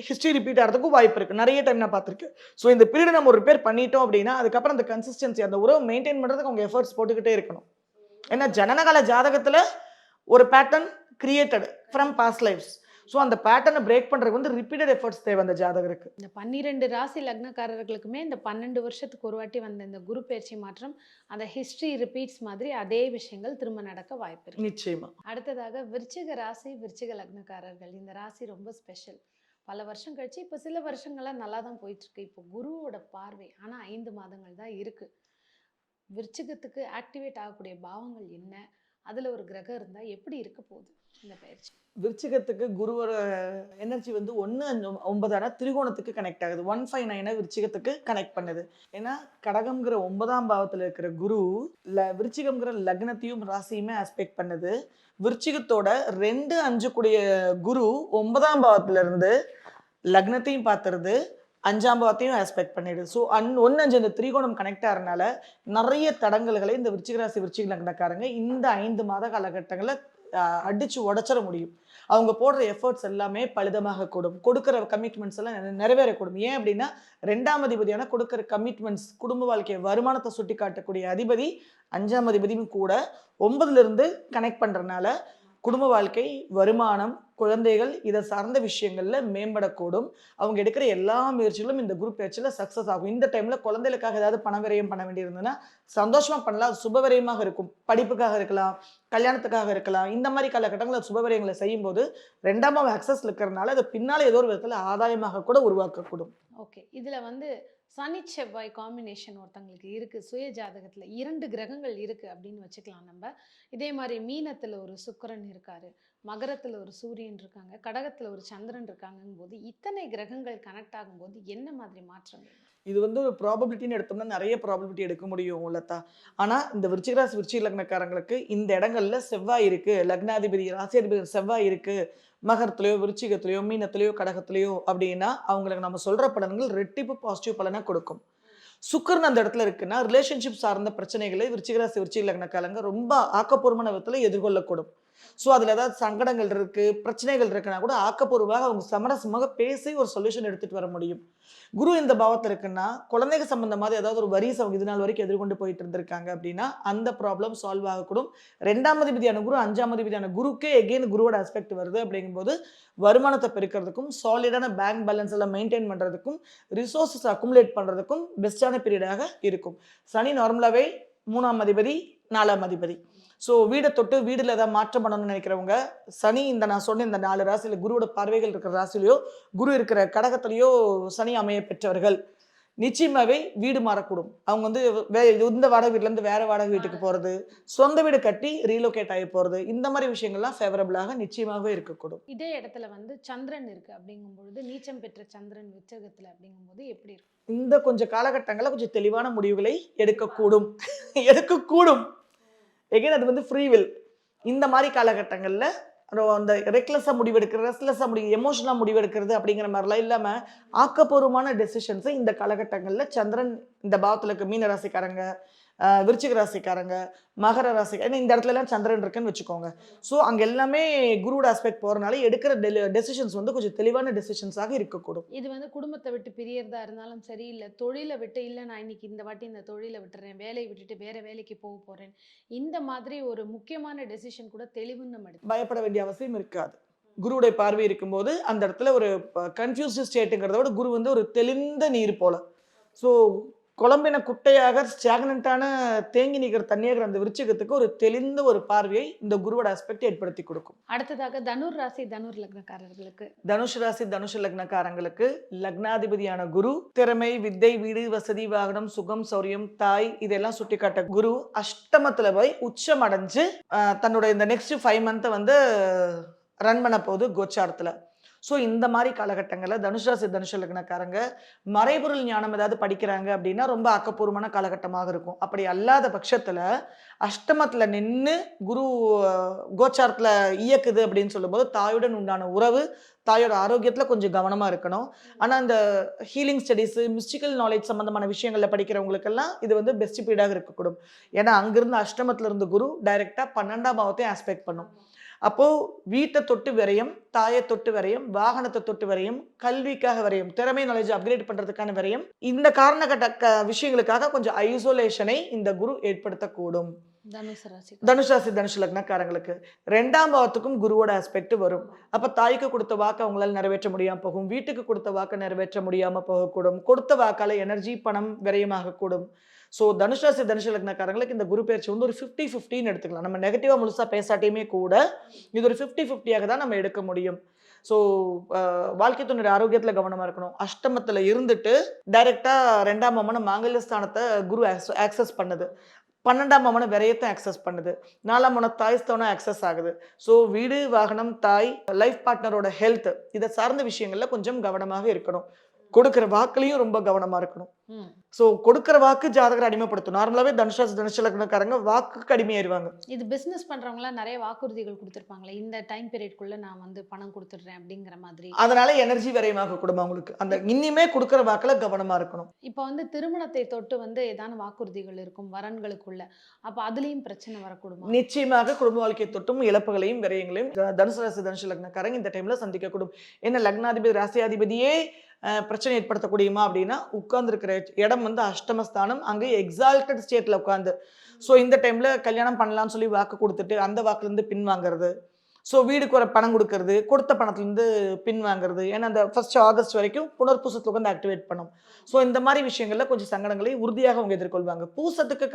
ஹிஸ்ட்ரி ரிப்பீட் ஆகிறதுக்கும் வாய்ப்பு இருக்குது. நிறைய டைம் நான் பார்த்துருக்கேன். ஸோ இந்த பீரியட் நம்ம ரிப்பேர் பண்ணிட்டோம் அப்படின்னா அதுக்கப்புறம் அந்த கன்சிஸ்டன்சி அந்த உறவு மெயின்டைன் பண்ணுறதுக்கு அவங்க எஃபர்ட்ஸ் போட்டுக்கிட்டே இருக்கணும். ஏன்னா ஜனனகால ஜாதகத்தில் ஒரு pattern created from past lives. So அந்த பேட்டர்னை பிரேக் பண்ணுறதுக்கு வந்து ரிப்பீட்டட் எஃபர்ட்ஸ் தேவை அந்த ஜாதகருக்கு. இந்த 12 ராசி லக்னக்காரர்களுக்குமே இந்த 12 வருஷத்துக்கு ஒரு வாட்டி வந்த இந்த குரு பயிற்சி மாற்றம் அந்த ஹிஸ்ட்ரி ரிப்பீட்ஸ் மாதிரி அதே விஷயங்கள் திரும்ப நடக்க வாய்ப்பு இருக்கு. நிச்சயமா. அடுத்ததாக விருச்சிக ராசி விருச்சிக லக்னக்காரர்கள், இந்த ராசி ரொம்ப ஸ்பெஷல். பல வருஷம் கழிச்சு இப்போ சில வருஷங்கள்லாம் நல்லா தான் போயிட்டு இருக்கு. இப்போ குருவோட பார்வை ஆனால் 5 மாதங்கள் தான் இருக்கு. விருச்சிகத்துக்கு ஆக்டிவேட் ஆகக்கூடிய பாவங்கள் என்ன, அதில் ஒரு கிரகம் இருந்தால் எப்படி இருக்க போகுது இந்த பயிற்சி? விருச்சிகத்துக்கு குருவோட எனர்ஜி வந்து 1-5-9 திரிகோணத்துக்கு கனெக்ட் ஆகுது. 159 விருச்சிகத்துக்கு கனெக்ட் பண்ணுது. ஏன்னா கடகம்ங்கிற 9ஆம் பாவத்தில் இருக்கிற குரு விருச்சிகம்ங்கிற லக்னத்தையும் ராசியுமே ஆஸ்பெக்ட் பண்ணுது. விருச்சிகத்தோட 2-5 கூடிய குரு 9ஆம் பாவத்துல இருந்து லக்னத்தையும் பார்த்துருது, 5ஆம் பாவத்தையும் ஆஸ்பெக்ட் பண்ணிடுது. ஸோ 1-5 இந்த திரிகோணம் கனெக்ட் ஆகிறதுனால நிறைய தடங்கல்களை இந்த விருச்சிக ராசி விருச்சிக லக்னக்காரங்க இந்த 5 மாத காலகட்டங்களில் அடிச்சு உடச்சிட முடியும். அவங்க போடுற எஃபர்ட்ஸ் எல்லாமே பலிதமாக கூடும். கொடுக்குற கமிட்மெண்ட்ஸ் எல்லாம் நிறைவேறக்கூடும். ஏன் அப்படின்னா 2ஆம் அதிபதியான கொடுக்குற கமிட்மெண்ட்ஸ் குடும்ப வாழ்க்கையை வருமானத்தை சுட்டி காட்டக்கூடிய அதிபதி 5ஆம் அதிபதியும் கூட 9ல இருந்து கனெக்ட் பண்றதுனால குடும்ப வாழ்க்கை, வருமானம், குழந்தைகள் இதை சார்ந்த விஷயங்கள்ல மேம்படக்கூடும். அவங்க எடுக்கிற எல்லா முயற்சிகளும் இந்த குரூப் பயிற்சியில் சக்ஸஸ் ஆகும். இந்த டைம்ல குழந்தைகளுக்காக ஏதாவது பண விரயம் பண்ண வேண்டியிருந்ததுன்னா சந்தோஷமா பண்ணலாம். அது சுபவிரயமாக இருக்கும். படிப்புக்காக இருக்கலாம், கல்யாணத்துக்காக இருக்கலாம். இந்த மாதிரி காலகட்டங்களில் சுபவிரயங்களை செய்யும் போது 2ஆம் பாவம் அக்சஸ் இருக்கிறதுனால அது பின்னால ஏதோ ஒரு விதத்தில் ஆதாயமாக கூட உருவாக்கக்கூடும். ஓகே, இதுல வந்து சனி செவ்வாய் காம்பினேஷன் ஒருத்தங்களுக்கு இருக்குது, சுய ஜாதகத்தில் 2 கிரகங்கள் இருக்குது அப்படின்னு வச்சுக்கலாம் நம்ம. இதே மாதிரி மீனத்தில் ஒரு சுக்கிரன் இருக்காரு, மகரத்துல ஒரு சூரியன் இருக்காங்க, கடகத்துல ஒரு சந்திரன் இருக்காங்கங்கும் போது இத்தனை கிரகங்கள் கனெக்ட் ஆகும்போது என்ன மாதிரி மாற்றங்கள்? இது வந்து ஒரு ப்ராபபிலிட்டின்னு எடுத்தோம்னா நிறைய ப்ராபபிலிட்டி எடுக்க முடியும் லதா. ஆனா இந்த விருச்சிக ராசி விருச்சிக லக்னக்காரங்களுக்கு இந்த இடங்கள்ல செவ்வாய் இருக்கு, லக்னாதிபதி ராசியாதிபதி செவ்வாய் இருக்கு, மகரத்திலயோ விருச்சிகத்திலயோ மீனத்திலயோ கடகத்திலயோ அப்படின்னா அவங்களுக்கு நம்ம சொல்ற பலன்கள் ரெட்டிப்பு பாசிட்டிவ் பலனா கொடுக்கும். சுக்கிரன் அந்த இடத்துல இருக்குன்னா ரிலேஷன்ஷிப் சார்ந்த பிரச்சனைகளை விருச்சிக ராசி விருச்சிக லக்னக்காரங்க ரொம்ப ஆக்கப்பூர்வமான விதத்துல எதிர்கொள்ளக்கூடும். ஸோ அதில் ஏதாவது சங்கடங்கள் இருக்கு, பிரச்சனைகள் இருக்குன்னா கூட ஆக்கப்பூர்வமாக அவங்க சமரசமாக பேசி ஒரு சொல்யூஷன் எடுத்துட்டு வர முடியும். குரு இந்த பாவத்துல இருக்குன்னா, குழந்தைங்க சம்பந்தமாக ஏதாவது ஒரு வரிஸ் அவங்க இது நாள் வரைக்கும் எதிர்கொண்டு போயிட்டு இருந்திருக்காங்க அப்படின்னா, அந்த ப்ராப்ளம் சால்வ் ஆகக்கூடும். 2ஆம் அதிபதியான குரு, 5ஆம் அதிபதியான குருக்கே எகெயின் குருவோட ஆஸ்பெக்ட் வருது அப்படிங்கும்போது, வருமானத்தை பெருக்கிறதுக்கும், சாலிடான பேங்க் பேலன்ஸ் எல்லாம் மெயின்டைன் பண்றதுக்கும், ரிசோர்ஸஸ் அக்குமுலேட் பண்றதுக்கும் பெஸ்டான பீரியடாக இருக்கும். சனி நார்மலாவே 3ஆம் அதிபதி, 4ஆம் அதிபதி. ஸோ வீடை தொட்டு வீடுல ஏதாவது மாற்றம் பண்ணணும்னு நினைக்கிறவங்க, சனி இந்த நான் சொன்ன இந்த 4 ராசியில குருவோட பார்வைகள் இருக்கிற ராசியிலையோ, குரு இருக்கிற கடகத்திலேயோ சனி அமைய பெற்றவர்கள் நிச்சயமாவே வீடு மாறக்கூடும். அவங்க வந்து இந்த வாடகை வீட்டுல இருந்து வேற வாடகை வீட்டுக்கு போறது, சொந்த வீடு கட்டி ரீலோகேட் ஆகி போறது, இந்த மாதிரி விஷயங்கள்லாம் ஃபேவரபிளாக நிச்சயமாகவே இருக்கக்கூடும். இதே இடத்துல வந்து சந்திரன் இருக்கு அப்படிங்கும் பொழுது, நீச்சம் பெற்ற சந்திரன் விச்சகத்துல அப்படிங்கும்போது எப்படி இருக்கும்? இந்த கொஞ்சம் காலகட்டங்கள்ல கொஞ்சம் தெளிவான முடிவுகளை எடுக்கக்கூடும். எடுக்கக்கூடும். எகைன் அது வந்து ஃப்ரீ வில். இந்த மாதிரி காலகட்டங்கள்ல அந்த ரெக்லெஸ்ஸா முடிவெடுக்கிறது, ரெஸ்ட்லெஸ்ஸா எமோஷனலா முடிவெடுக்கிறது அப்படிங்கிற மாதிரிலாம் இல்லாம ஆக்கப்பூர்வமான டெசிஷன்ஸை இந்த காலகட்டங்கள்ல சந்திரன் இந்த பாவத்துல இருக்க மீன ராசிக்காரங்க, விருச்சிக ராசிக்காரங்க, மகர ராசி, ஏன்னா இந்த இடத்துல எல்லாம் சந்திரன் இருக்குன்னு வச்சுக்கோங்க. ஸோ அங்க எல்லாமே குருவோட ஆஸ்பெக்ட் போறனால எடுக்கிற டெசிஷன்ஸ் வந்து கொஞ்சம் தெளிவான டெசிஷன்ஸாக இருக்கக்கூடும். இது வந்து குடும்பத்தை விட்டு பிரியறதா இருந்தாலும் சரி, இல்ல தொழிலை விட்டு, இல்ல நான் இன்னைக்கு இந்த வாட்டி இந்த தொழிலை விட்டுறேன், வேலையை விட்டுட்டு வேற வேலைக்கு போக போறேன், இந்த மாதிரி ஒரு முக்கியமான டெசிஷன் கூட தெளிவுன்னு நம்ம எடுத்துக்கலாம். பயப்பட வேண்டிய அவசியம் இருக்காது. குருவுடைய பார்வை இருக்கும்போது அந்த இடத்துல ஒரு கன்ஃபியூஸ்டு ஸ்டேட்டுங்கிறத விட குரு வந்து ஒரு தெளிந்த நீர் போல. ஸோ குழம்பின குட்டையாக ஸ்டாக்னண்டான தேங்கி நிற்கிற தண்ணீர் அந்த விருச்சிகத்துக்கு ஒரு தெளிந்த ஒரு பார்வையை இந்த குருவோட ஆஸ்பெக்ட் ஏற்படுத்தி கொடுக்கும். அடுத்ததாக தனுர் ராசி தனுர் லக்னக்காரர்களுக்கு, தனுஷ் ராசி தனுஷ் லக்னக்காரங்களுக்கு லக்னாதிபதியான குரு திறமை, வித்தை, வீடு, வசதி, வாகனம், சுகம், சௌரியம், தாய் இதெல்லாம் சுட்டி காட்ட குரு அஷ்டமத்துல போய் உச்சம் அடைஞ்சு தன்னோட இந்த நெக்ஸ்ட் 5 மந்த்தை வந்து ரன் பண்ண போகுது கோச்சாரத்துல. ஸோ இந்த மாதிரி காலகட்டங்களில் தனுஷ் ராசி தனுஷ் லக்னக்காரங்க மறைபொருள் ஞானம் ஏதாவது படிக்கிறாங்க அப்படின்னா ரொம்ப ஆக்கப்பூர்வமான காலகட்டமாக இருக்கும். அப்படி அல்லாத பட்சத்தில் அஷ்டமத்தில் நின்று குரு கோச்சாரத்தில் இயக்குது அப்படின்னு சொல்லும்போது தாயுடன் உண்டான உறவு, தாயோட ஆரோக்கியத்தில் கொஞ்சம் கவனமாக இருக்கணும். ஆனால் அந்த ஹீலிங் ஸ்டடீஸு, மிஸ்டிக்கல் நாலேஜ் சம்மந்தமான விஷயங்களில் படிக்கிறவங்களுக்கெல்லாம் இது வந்து பெஸ்ட் பீரியடாக இருக்கக்கூடும். ஏன்னா அங்கிருந்து அஷ்டமத்தில் இருந்து குரு டைரெக்டாக 12ஆம் பாவத்தையும் ஆஸ்பெக்ட் பண்ணும். அப்போ வீட்டை தொட்டு விரயம், தாயை தொட்டு விரயம், வாகனத்தை தொட்டு விரயம், கல்விக்காக விரயம், திறமை நாலேஜ் அப்கிரேட் பண்றதுக்கான விரயம், இந்த காரணகட்ட விஷயங்களுக்காக கொஞ்சம் ஐசோலேஷனை இந்த குரு ஏற்படுத்தக்கூடும். தனுஷ் ராசி தனுஷ் லக்னக்காரங்களுக்கு 2ஆம் பாவத்துக்கும் குருவோட ஆஸ்பெக்ட் வரும். அப்ப தாய்க்கு கொடுத்த வாக்கு அவங்களால நிறைவேற்ற முடியாம போகும், வீட்டுக்கு கொடுத்த வாக்கு நிறைவேற்ற முடியாம போகக்கூடும், கொடுத்த வாக்கால எனர்ஜி பணம் விரயமாக கூடும். ஸோ தனுஷ் ராசி தனுஷ் லக்னக்காரங்களுக்கு இந்த குரு பயிற்சி வந்து ஒரு 50-50ன்னு எடுத்துக்கலாம். நம்ம நெகட்டிவா முழுசா பேசாட்டியுமே கூட இது ஒரு 50-50யாக தான் நம்ம எடுக்க முடியும். ஸோ வாழ்க்கை துணையோட ஆரோக்கியத்தில் கவனமாக இருக்கணும். அஷ்டமத்தில் இருந்துட்டு டைரெக்டா 2ஆம் பாவமான மாங்கல்ய ஸ்தானத்தை குரு ஆக்சஸ் பண்ணுது, 12ஆம் பாவமான விரயத்தை ஆக்சஸ் பண்ணுது, 4ஆம் பாவன தாய் ஸ்தானம் ஆக்சஸ் ஆகுது. ஸோ வீடு, வாகனம், தாய், லைஃப் பார்ட்னரோட ஹெல்த் இதை சார்ந்த விஷயங்கள்ல கொஞ்சம் கவனமாக இருக்கணும். கொடுக்கிற வாக்குலையும் ரொம்ப கவனமா இருக்கணும். சோ கொடுக்கிற வாக்கு ஜாதகரை அடிமைப்படுத்தும். நார்மலாவே தனுஷ் லக்னக்காரங்க வாக்குக்கு அடிமையாயிருவாங்க. இது பிசினஸ் பண்றவங்களாம் நிறைய வாக்குறுதிகள் கொடுத்திருப்பாங்களே, இந்த டைம் பீரியட்குள்ள நான் வந்து பணம் கொடுத்துடுறேன் அப்படிங்கிற மாதிரி. அதனால எனர்ஜி விரயமாக கூடும் அவங்களுக்கு. அந்த இனிமே கொடுக்கிற வாக்குல கவனமா இருக்கணும். இப்போ வந்து திருமணத்தை தொட்டு வந்து ஏதான வாக்குறுதிகள் இருக்கும் வரன்களுக்குள்ள, அப்ப அதுலயும் பிரச்சனை வரக்கூடுமா? நிச்சயமாக குடும்ப வாழ்க்கையை தொட்டும் இழப்புகளையும் விரயங்களையும் தனுசு ராசி தனுஷ் லக்னக்காரங்க இந்த டைம்ல சந்திக்கக்கூடும். என்ன லக்னாதிபதி ராசியாதிபதியே பிரச்சனை ஏற்படுத்தக்கூடியமா அப்படின்னா, உட்கார்ந்து இருக்கிற இடம் வந்து அஷ்டமஸ்தானம், அங்கே எக்ஸால்டட் ஸ்டேட்ல உட்காந்து. ஸோ இந்த டைம்ல கல்யாணம் பண்ணலாம்னு சொல்லி வாக்கு கொடுத்துட்டு அந்த வாக்குல இருந்து பின் வாங்குறது, ஸோ வீடுக்கு வர பணம் கொடுக்கறது, கொடுத்த பணத்துலேருந்து பின் வாங்குறது, ஏன்னா அந்த 1 ஆகஸ்ட் வரைக்கும் புனர்பூசத்துக்கு வந்து ஆக்டிவேட் பண்ணும். ஸோ இந்த மாதிரி விஷயங்கள்ல கொஞ்சம் சங்கடங்களை உறுதியாக அவங்க எதிர்கொள்வாங்க. பூசத்துக்கு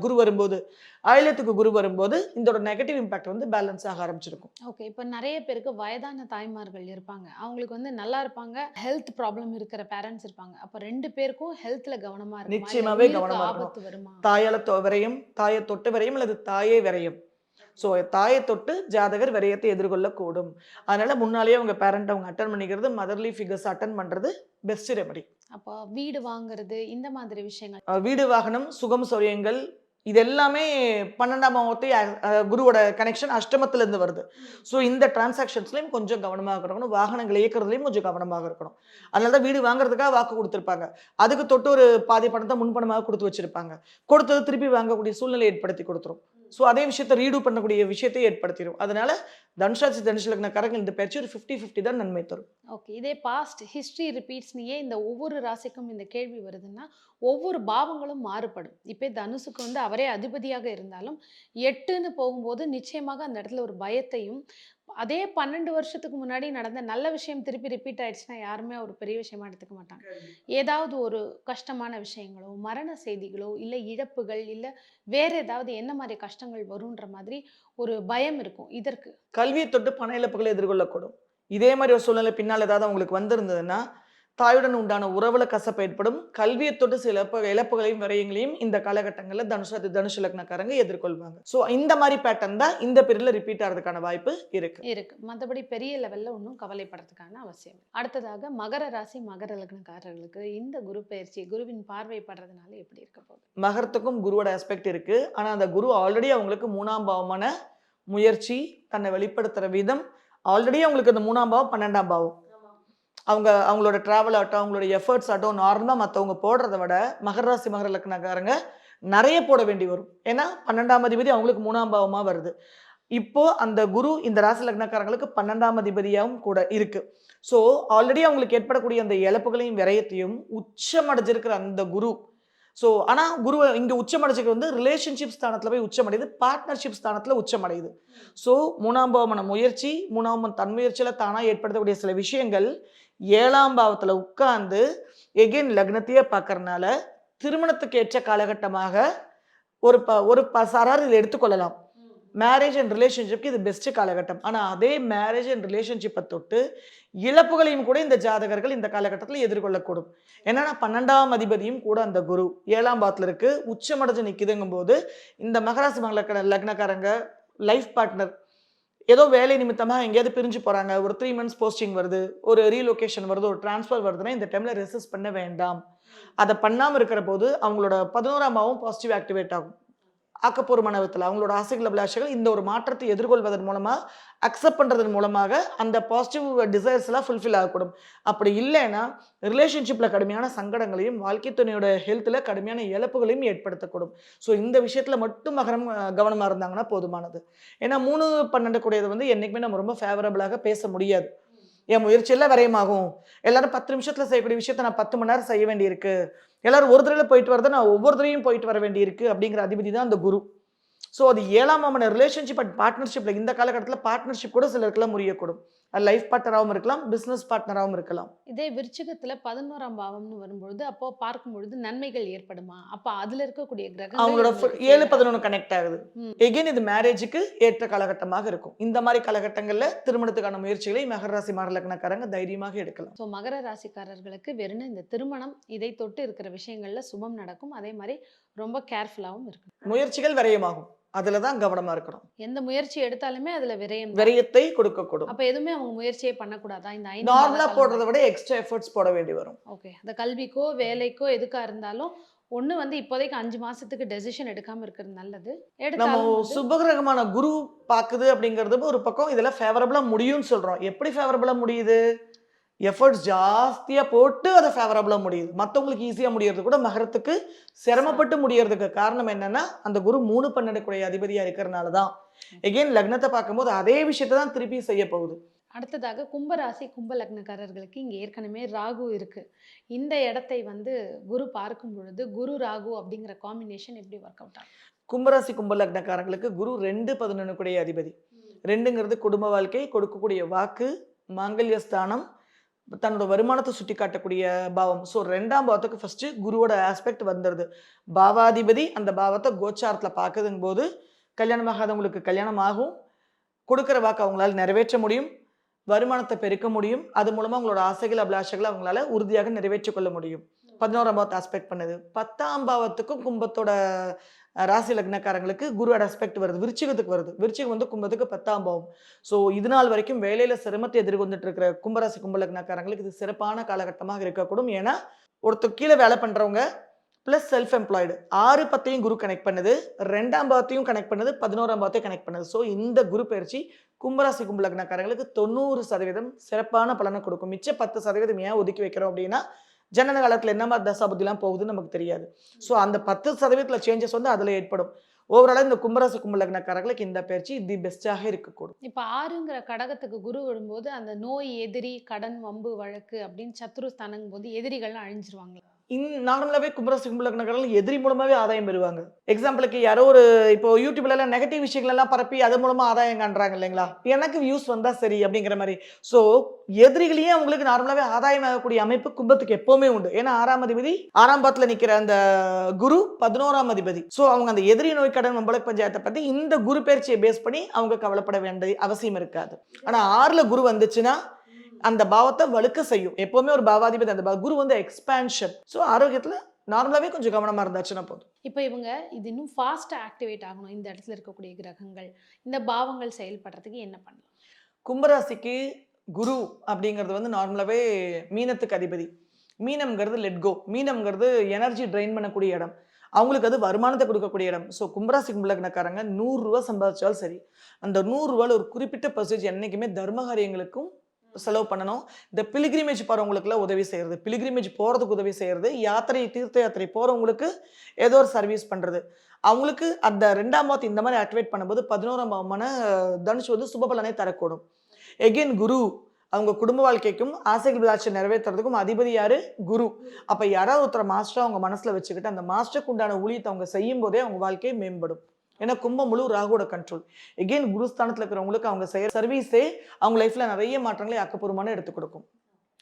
குரு வரும்போது, ஆயிலத்துக்கு குரு வரும்போது இதோட நெகட்டிவ் இம்பாக்ட் வந்து பேலன்ஸ் ஆக ஆரம்பிச்சிருக்கும். ஓகே, இப்போ நிறைய பேருக்கு வயதான தாய்மார்கள் இருப்பாங்க, அவங்களுக்கு வந்து நல்லா இருப்பாங்க, ஹெல்த் ப்ராப்ளம் இருக்கிற பேரண்ட்ஸ் இருப்பாங்க. அப்போ 2 பேருக்கும் ஹெல்த்ல கவனமா இருக்கும். நிச்சயமாவே கவனமா இருக்கணும். தாயால விரயம், தாயை தொட்டு விரயம் அல்லது தாயே விரயம். ஸோ தாயை தொட்டு ஜாதகர் விரயத்தை எதிர்கொள்ளக்கூடும். அதனால முன்னாலேயே அவங்க பேரண்ட் அவங்க அட்டன் பண்ணிக்கிறது, மதர்லி ஃபிகர்ஸ் அட்டன் பண்றது பெஸ்ட் ரெமடி. அப்போ வீடு வாங்குறது இந்த மாதிரி விஷயங்கள். வீடு வாகனம், சுகம் சௌரியங்கள் இது எல்லாமே 12ஆம் பாவத்தை குருவோட கனெக்ஷன் அஷ்டமத்துல இருந்து வருது. ஸோ இந்த டிரான்சாக்ஷன்ஸ்லயும் கொஞ்சம் கவனமாக இருக்கணும். வாகனங்கள் இயக்குறதுலயும் கொஞ்சம் கவனமாக இருக்கணும். அதனால தான் வீடு வாங்குறதுக்காக வாக்கு கொடுத்துருப்பாங்க. அதுக்கு தொட்டு ஒரு பாதி பணத்தை முன்பணமாக கொடுத்து வச்சிருப்பாங்க. கொடுத்தது திருப்பி வாங்கக்கூடிய சூழ்நிலை ஏற்படுத்தி கொடுத்துரும். ஸோ அதே விஷயத்தை ரீடு பண்ணக்கூடிய விஷயத்தை ஏற்படுத்திடும். அதனால தனுஷாசி தனுஷ் லக்னக்காரங்க இந்த பேச்சு ஒரு 50-50 தான் நன்மை தரும். ஓகே. இதே பாஸ்ட் ஹிஸ்ட்ரி ரிப்பீட்ஸ்னியே இந்த ஒவ்வொரு ராசிக்கும் இந்த கேள்வி வருதுன்னா, ஒவ்வொரு பாவங்களும் மாறுபடும். இப்போ தனுசுக்கு வந்து அவரே அதிபதியாக இருந்தாலும் 8ன்னு போகும்போது நிச்சயமாக அந்த இடத்துல ஒரு பயத்தையும், அதே 12 வருஷத்துக்கு முன்னாடி நடந்த நல்ல விஷயம் திருப்பி ரிப்பீட் ஆயிடுச்சுன்னா யாருமே ஒரு பெரிய விஷயமா எடுத்துக்க மாட்டாங்க. ஏதாவது ஒரு கஷ்டமான விஷயங்களோ, மரண செய்திகளோ, இல்ல இழப்புகள், இல்ல வேற ஏதாவது என்ன மாதிரி கஷ்டங்கள் வரும்ன்ற மாதிரி ஒரு பயம் இருக்கும். இதற்கு கல்வியை தொட்டு பண இழப்புகளை எதிர்கொள்ளக்கூடும். இதே மாதிரி ஒரு சூழ்நிலை பின்னால் ஏதாவது அவங்களுக்கு வந்திருந்ததுன்னா, தாயுடன் உண்டான உறவுல கசப்பு ஏற்படும். கல்வியை தொட்டு சில இழப்புகளையும் விரயங்களையும் இந்த காலகட்டங்களில் தனுஷ லக்னக்காரங்க எதிர்கொள்வாங்க. ஸோ இந்த மாதிரி பேட்டர்ன் தான் இந்த பீரியட்ல ரிப்பீட் ஆகிறதுக்கான வாய்ப்பு இருக்கு. மற்றபடி பெரிய லெவல்ல ஒன்றும் கவலைப்படுறதுக்கான அவசியம் இல்லை. அடுத்ததாக மகர ராசி மகர லக்னக்காரர்களுக்கு இந்த குரு பயிற்சி குருவின் பார்வை படுறதுனால எப்படி இருக்க போகுது? மகரத்துக்கும் குருவோட ஆஸ்பெக்ட் இருக்கு. ஆனா அந்த குரு ஆல்ரெடி அவங்களுக்கு 3ஆம் பாவமான முயற்சி, தன்னை வெளிப்படுத்துற விதம், ஆல்ரெடி அவங்களுக்கு அந்த 3ஆம் பாவம் 12ஆம் பாவம். அவங்களோட டிராவல் ஆகட்டும், அவங்களோட எஃபர்ட்ஸ் ஆகட்டும், நார்மலாக மற்றவங்க போடுறத விட மகர ராசி மகர லக்னக்காரங்க நிறைய போட வேண்டி வரும். ஏன்னா 12ஆம் அதிபதி அவங்களுக்கு 3ஆம் பாவமா வருது. இப்போ அந்த குரு இந்த ராசி லக்னக்காரங்களுக்கு 12ஆம் அதிபதியாகவும் கூட இருக்கு. ஸோ ஆல்ரெடி அவங்களுக்கு ஏற்படக்கூடிய அந்த இழப்புகளையும் விரயத்தையும் உச்சமடைஞ்சிருக்கிற அந்த குரு. ஸோ ஆனால் குரு இங்கே உச்சமடைஞ்சிக்கு வந்து ரிலேஷன்ஷிப் ஸ்தானத்தில் போய் உச்சமடையுது, பார்ட்னர்ஷிப் ஸ்தானத்தில் உச்சமடையுது. ஸோ 3ஆம் பாவமான முயற்சி, 3ஆம் தன்முயற்சியில் தானாக ஏற்படுத்தக்கூடிய சில விஷயங்கள் 7ஆம் பாவத்தில் உட்கார்ந்து எகெயின் லக்னத்தையே பார்க்கறனால திருமணத்துக்கு ஏற்ற காலகட்டமாக ஒரு சாரார் இதில் எடுத்துக்கொள்ளலாம். மேரேஜ் அண்ட் ரிலேஷன்ஷிப்க்கு இது பெஸ்ட் காலகட்டம். ஆனால் அதே மேரேஜ் அண்ட் ரிலேஷன்ஷிப்பை தொட்டு இழப்புகளையும் கூட இந்த ஜாதகர்கள் இந்த காலகட்டத்தில் எதிர்கொள்ளக்கூடும். என்னன்னா 12ஆம் அதிபதியும் கூட அந்த குரு 7ஆம் பாவத்தில் இருக்கு, உச்சமடைஞ்சு நிற்குதுங்கும் போது இந்த மகராசி லக்னக்காரங்க லைஃப் பார்ட்னர் ஏதோ வேலை நிமித்தமாக எங்கேயாவது பிரிஞ்சு போகிறாங்க, ஒரு 3 months போஸ்டிங் வருது, ஒரு ரீலொகேஷன் வருது, ஒரு டிரான்ஸ்ஃபர் வருதுன்னா இந்த டைமில் ரெசிஸ்ட் பண்ண வேண்டாம். அதை பண்ணாமல் இருக்கிற போது அவங்களோட 11ஆம் பாவம் பாசிட்டிவ் ஆக்டிவேட் ஆகும். ஆக்கப்பூர்வமான விதத்தில் அவங்களோட ஆசைகள் அபிலாஷைகள் இந்த ஒரு மாற்றத்தை எதிர்கொள்வதன் மூலமாக அக்செப்ட் பண்ணுறதன் மூலமாக அந்த பாசிட்டிவ் டிசைர்ஸ் எல்லாம் ஃபுல்ஃபில் ஆகக்கூடும். அப்படி இல்லைன்னா ரிலேஷன்ஷிப்பில் கடுமையான சங்கடங்களையும் வாழ்க்கை துணையோட ஹெல்த்தில் கடுமையான இழப்புகளையும் ஏற்படுத்தக்கூடும். ஸோ இந்த விஷயத்தில் மட்டும் மகரம் கவனமாக இருந்தாங்கன்னா போதுமானது. ஏன்னா 3-12 கூடியது வந்து என்றைக்குமே நம்ம ரொம்ப ஃபேவரபிளாக பேச முடியாது. என் முயற்சியெல்லாம் விரயமாகும், எல்லாரும் 10 நிமிஷத்தில் செய்யக்கூடிய விஷயத்தை நான் 10 மணி நேரம் செய்ய வேண்டியிருக்கு, எல்லாரும் ஒரு தடவை போயிட்டு வரதை நான் ஒவ்வொரு தடவையும் போயிட்டு வர வேண்டியிருக்கு அப்படிங்கிற அதிபதி தான் அந்த குரு. ஸோ அது 7ஆம் பாவமான ரிலேஷன்ஷிப் அண்ட் பார்ட்னர்ஷிப்பில் இந்த காலகட்டத்தில் பார்ட்னர்ஷிப் கூட சிலருக்குலாம் முறியக்கூடும். அது லைஃப் பார்ட்னராகவும் இருக்கலாம், பிஸ்னஸ் பார்ட்னராகவும் இருக்கலாம். இதே விருச்சிகத்துல 11ஆம் பாவம்னு வரும்பொழுது அப்போ பார்க்கும் பொழுது நன்மைகள் ஏற்படுமா? அப்ப அதுல இருக்கக்கூடிய கிரகங்கள் அவங்களோட அவங்களுக்கு 7-11 கனெக்ட் ஆகுது. ம். எகெயின் இது மேரேஜுக்கு ஏற்ற காலகட்டமாக இருக்கும். இந்த மாதிரி காலகட்டங்களில் திருமணத்துக்கான முயற்சிகளை மகர ராசி மகர லக்னக்காரங்க தைரியமாக எடுக்கலாம். ஸோ மகர ராசிக்காரர்களுக்கு வெறும் இந்த திருமணம் இதை தொட்டு இருக்கிற விஷயங்கள்ல சுபம் நடக்கும். அதே மாதிரி ரொம்ப கேர்ஃபுல்லாகவும் இருக்கும். முயற்சிகள் விரயமாகும், அதில் தான் கவனமாக இருக்கணும். எந்த முயற்சி எடுத்தாலுமே அதுல விரயம் தான். விரயத்தை கொடுக்கக்கூடும். அப்ப எதுவுமே அவங்க முயற்சியே பண்ணக்கூடாதா இந்த 5 நார்மலாக போடுறத விட எக்ஸ்ட்ரா எஃபர்ட்ஸ் போட வேண்டி வரும். ஓகே. அந்த கல்விக்கோ வேலைக்கோ எதுக்கா இருந்தாலும் ஒண்ணு வந்து இப்போதைக்கு 5 மாசத்துக்கு டெசிஷன் எடுக்காம இருக்கிறது நல்லது. நம்ம எடுத்தாலும் வந்து சுபகிரகமான குரு பார்க்குது அப்படிங்கிறது ஒரு பக்கம் இதெல்லாம் ஃபேவரபிளாக முடியும்னு சொல்கிறோம். எப்படி ஃபேவரபிளாக முடியுது? எஃபர்ட்ஸ் ஜாஸ்தியாக போட்டு அதை ஃபேவரபிளாக முடியுது. மற்றவங்களுக்கு ஈஸியாக முடியறது கூட மகரத்துக்கு சிரமப்பட்டு முடியறதுக்கு காரணம் என்னன்னா அந்த குரு 3-12 அதிபதியாக இருக்கிறதுனால தான். எகெயின் லக்னத்தை பார்க்கும்போது அதே விஷயத்தை தான் திருப்பி செய்ய போகுது. அடுத்ததாக கும்பராசி கும்ப லக்னக்காரர்களுக்கு இங்க ஏற்கனவே ராகு இருக்கு. இந்த இடத்தை வந்து குரு பார்க்கும் பொழுது குரு ராகு அப்படிங்கிற காம்பினேஷன் எப்படி ஒர்க் அவுட் ஆகும்? கும்பராசி கும்ப லக்னக்காரங்களுக்கு குரு 2-11 அதிபதி. 2ங்கிறது குடும்ப வாழ்க்கை, கொடுக்கக்கூடிய வாக்கு, மாங்கல்ய ஸ்தானம், தன்னோட வருமானத்தை சுட்டி காட்டக்கூடிய பாவம். ஸோ 2ஆம் பாவத்துக்கு ஃபர்ஸ்ட் குருவோட ஆஸ்பெக்ட் வந்துடுது. பாவாதிபதி அந்த பாவத்தை கோச்சாரத்தில் பார்க்குதுங்க போது கல்யாணம் ஆகாதவங்களுக்கு கல்யாணம் ஆகும், கொடுக்குற வாக்கு அவங்களால நிறைவேற்ற முடியும், வருமானத்தை பெருக்க முடியும், அது மூலமாக அவங்களோட ஆசைகள் அபிலாஷைகளை அவங்களால உறுதியாக நிறைவேற்றிக் கொள்ள முடியும். 11ஆம் பாவத்தை ஆஸ்பெக்ட் பண்ணுது. 10ஆம் பாவத்துக்கும் கும்பத்தோட ராசி லக்னக்காரங்களுக்கு குருவோட அஸ்பெக்ட் வருது, விருச்சிகத்துக்கு வருது. விருச்சிகம் வந்து கும்பத்துக்கு 10ஆம் பாவம். ஸோ இது நாள் வரைக்கும் வேலையில சிரமத்தை எதிர்கொண்டுட்டு இருக்கிற கும்பராசி கும்ப லக்னக்காரங்களுக்கு இது சிறப்பான காலகட்டமாக இருக்கக்கூடும். ஏன்னா ஒருத்தர் கீழே வேலை பண்றவங்க பிளஸ் செல்ஃப் எம்ப்ளாய்டு 6, 10ஐயும் குரு கனெக்ட் பண்ணுது, 2ஆம் பாவத்தையும் கனெக்ட் பண்ணுது, 11ஆம் பாவத்தையும் கனெக்ட் பண்ணுது. ஸோ இந்த குரு பயிற்சி கும்பராசி கும்ப லக்னக்காரங்களுக்கு 90% சிறப்பான பலனை கொடுக்கும். மிச்ச 10% ஏன் ஒதுக்கி வைக்கிறோம் அப்படின்னா ஜனன காலத்துல என்ன மாதிரி தசாபுத்திலாம் போகுதுன்னு நமக்கு தெரியாது. ஸோ அந்த 10% சேஞ்சஸ் வந்து அதுல ஏற்படும். ஓவராலா இந்த கும்பராசி கும்ப லக்னக்காரர்களுக்கு இந்த பயிற்சி தி பெஸ்டாக இருக்கக்கூடும். இப்ப 6ங்கிற கடகத்துக்கு குரு வரும்போது அந்த நோய், எதிரி, கடன், வம்பு, வழக்கு அப்படின்னு சத்ரு ஸ்தானங்கும் போது எதிரிகள்லாம் அழிஞ்சிருவாங்களா? நார்மலாவே கும்பராசி கும்ப லக்னக்காரர்கள் எதிரி மூலமாவே ஆதாயம் பெறுவாங்க. எக்ஸாம்பிளுக்கு யாரோ ஒரு இப்போ யூடியூப்ல எல்லாம் நெகட்டிவ் விஷயங்கள் எல்லாம் பரப்பி அது மூலமா ஆதாயம் காண்றாங்க இல்லைங்களா? எனக்கு வியூஸ் வந்தா சரி அப்படிங்கிற மாதிரி. ஸோ எதிரிகளையே அவங்களுக்கு நார்மலாவே ஆதாயம் ஆகக்கூடிய அமைப்பு கும்பத்துக்கு எப்பவுமே உண்டு. ஏன்னா 6ஆம் அதிபதி 6ஆம் பாவத்துல நிக்கிற அந்த குரு 11ஆம் அதிபதி. ஸோ அவங்க அந்த எதிரி நோய் கடன் வம்பளக்கு பஞ்சாயத்தை பத்தி இந்த குரு பயிற்சியை பேஸ் பண்ணி அவங்க கவலைப்பட வேண்டிய அவசியம் இருக்காது. ஆனா 6ல குரு வந்துச்சுன்னா அந்த பாவத்தை வலுக்க செய்யும். எப்பவுமே ஒரு பாவாதிபதி அந்த குரு வந்து எக்ஸ்பான்ஷன். ஸோ ஆரோக்கியத்துல நார்மலாவே கொஞ்சம் கவனமா இருந்தாச்சுன்னா போதும். இப்போ இவங்க இது இன்னும் ஃபாஸ்ட்டாக ஆக்டிவேட் ஆகணும் இந்த இடத்துல இருக்கக்கூடிய கிரகங்கள், இந்த பாவங்கள் செயல்படுறதுக்கு என்ன பண்ணலாம்? கும்பராசிக்கு குரு அப்படிங்கிறது வந்து நார்மலாவே மீனத்துக்கு அதிபதி. மீனம்ங்கிறது லெட் கோ. மீனம்ங்கிறது எனர்ஜி ட்ரெயின் பண்ணக்கூடிய இடம். அவங்களுக்கு அது வருமானத்தை கொடுக்கக்கூடிய இடம். ஸோ கும்பராசி கும்பலக்னக்காரங்க ரூ. 100 சம்பாதிச்சாலும் சரி, அந்த ரூ. 100 ஒரு குறிப்பிட்ட பர்சன்டேஜ் என்னைக்குமே தர்ம காரியங்களுக்கும் செலவு பண்ணணும். இந்த பிலிகிரிமேஜ் போறவங்களுக்குலாம் உதவி செய்யறது, பிலிகிரிமேஜ் போறதுக்கு உதவி செய்யறது, யாத்திரை தீர்த்த யாத்திரை போறவங்களுக்கு ஏதோ ஒரு சர்வீஸ் பண்றது, அவங்களுக்கு அந்த 2ஆம் பாவத்தை இந்த மாதிரி ஆக்டிவேட் பண்ணும்போது 11ஆம் பாவமான தனுஷ் வந்து சுப பலனை தரக்கூடும். எகெயின் குரு அவங்க குடும்ப வாழ்க்கைக்கும் ஆசைகள் விளாட்சி நிறைவேற்றுறதுக்கும் அதிபதி யாரு? குரு. அப்ப யாராவது ஒருத்தர் மாஸ்டர் அவங்க மனசுல வச்சுக்கிட்டு அந்த மாஸ்டருக்கு உண்டான ஊழியத்தை அவங்க செய்யும் போதே அவங்க வாழ்க்கை மேம்படும். ஏன்னா கும்பம் முழு ராகுவோட கண்ட்ரோல். எகெயின் குருஸ்தானத்தில் இருக்கிறவங்களுக்கு அவங்க செய்யற சர்வீஸே அவங்க லைஃப்ல நிறைய மாற்றங்களை ஆக்கப்பூர்வமான எடுத்து கொடுக்கும்.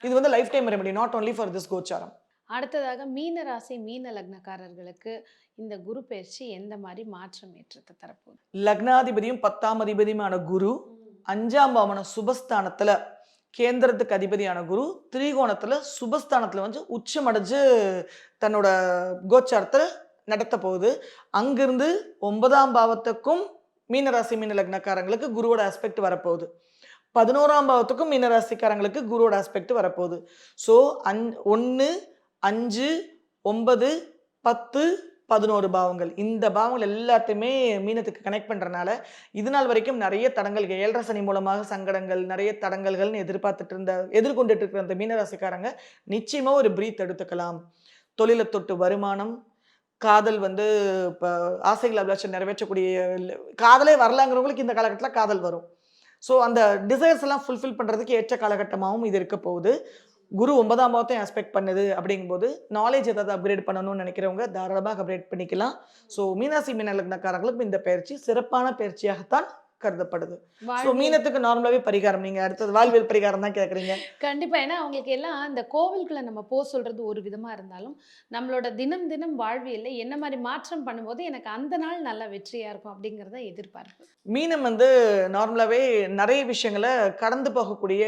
இது வந்து life time remedy, not only for this கோச்சாரம். அடுத்ததாக மீன ராசி மீன லக்னக்காரர்களுக்கு இந்த குரு பயிற்சி எந்த மாதிரி மாற்றம் ஏற்றத்தை தரப்போகுது? லக்னாதிபதியும் 10ஆம் அதிபதியுமான குரு 5ஆம் பாவமான சுபஸ்தானத்துல கேந்திரத்துக்கு அதிபதியான குரு திரிகோணத்துல சுபஸ்தானத்துல வந்து உச்சமடைஞ்சு தன்னோட கோச்சாரத்துல நடத்த போகுது. அங்கிருந்து 9ஆம் பாவத்துக்கும் மீனராசி மீன லக்னக்காரங்களுக்கு குருவோட ஆஸ்பெக்ட் வரப்போகுது. 11ஆம் பாவத்துக்கும் மீனராசிக்காரங்களுக்கு குருவோட ஆஸ்பெக்ட் வரப்போகுது. ஸோ 1, 5, 9, 10, 11 பாவங்கள், இந்த பாவங்கள் எல்லாத்தையுமே மீனத்துக்கு கனெக்ட் பண்றதுனால இது நாள் வரைக்கும் நிறைய தடங்கல்கள், 7.5 சனி மூலமாக சங்கடங்கள், நிறைய தடங்கல்கள்னு எதிர்கொண்டுட்டு இருக்கிற அந்த மீனராசிக்காரங்க நிச்சயமா ஒரு பிரீத் எடுத்துக்கலாம். தொழிலை தொட்டு வருமானம், காதல் வந்து இப்போ ஆசைகள் அபிலாஷை நிறைவேற்றக்கூடிய காதலே வரலாங்கிறவங்களுக்கு இந்த காலகட்டத்தில் காதல் வரும். ஸோ அந்த டிசைர்ஸ் எல்லாம் ஃபுல்ஃபில் பண்ணுறதுக்கு ஏற்ற காலகட்டமாகவும் இது இருக்க போகுது. குரு 9ஆம் பாவத்தையும் ஆஸ்பெக்ட் பண்ணுது. அப்படிங்கும்போது நாலேஜ் ஏதாவது அப்கிரேட் பண்ணணும்னு நினைக்கிறவங்க தாராளமாக அப்கிரேட் பண்ணிக்கலாம். ஸோ மீனாசி மீன லக்னக்காரர்களுக்கு இந்த பயிற்சி சிறப்பான பயிற்சியாகத்தான் கருதப்படுது. ஸோ மீனத்துக்கு நார்மலாவே பரிகாரம், நீங்க அடுத்தது வாழ்வியல் பரிகாரம் தான் கேட்குறீங்க. கண்டிப்பா. ஏன்னா அவங்களுக்கு எல்லாம் இந்த கோவிலுக்குள்ள நம்ம சொல்றது ஒரு விதமா இருந்தாலும் நம்மளோட தினம் தினம் வாழ்வியல்ல என்ன மாதிரி மாற்றம் பண்ணும்போது எனக்கு அந்த நாள் நல்ல வெற்றியா இருக்கும் அப்படிங்கிறத எதிர்பார்ப்பு. மீனம் வந்து நார்மலாவே நிறைய விஷயங்களை கடந்து போகக்கூடிய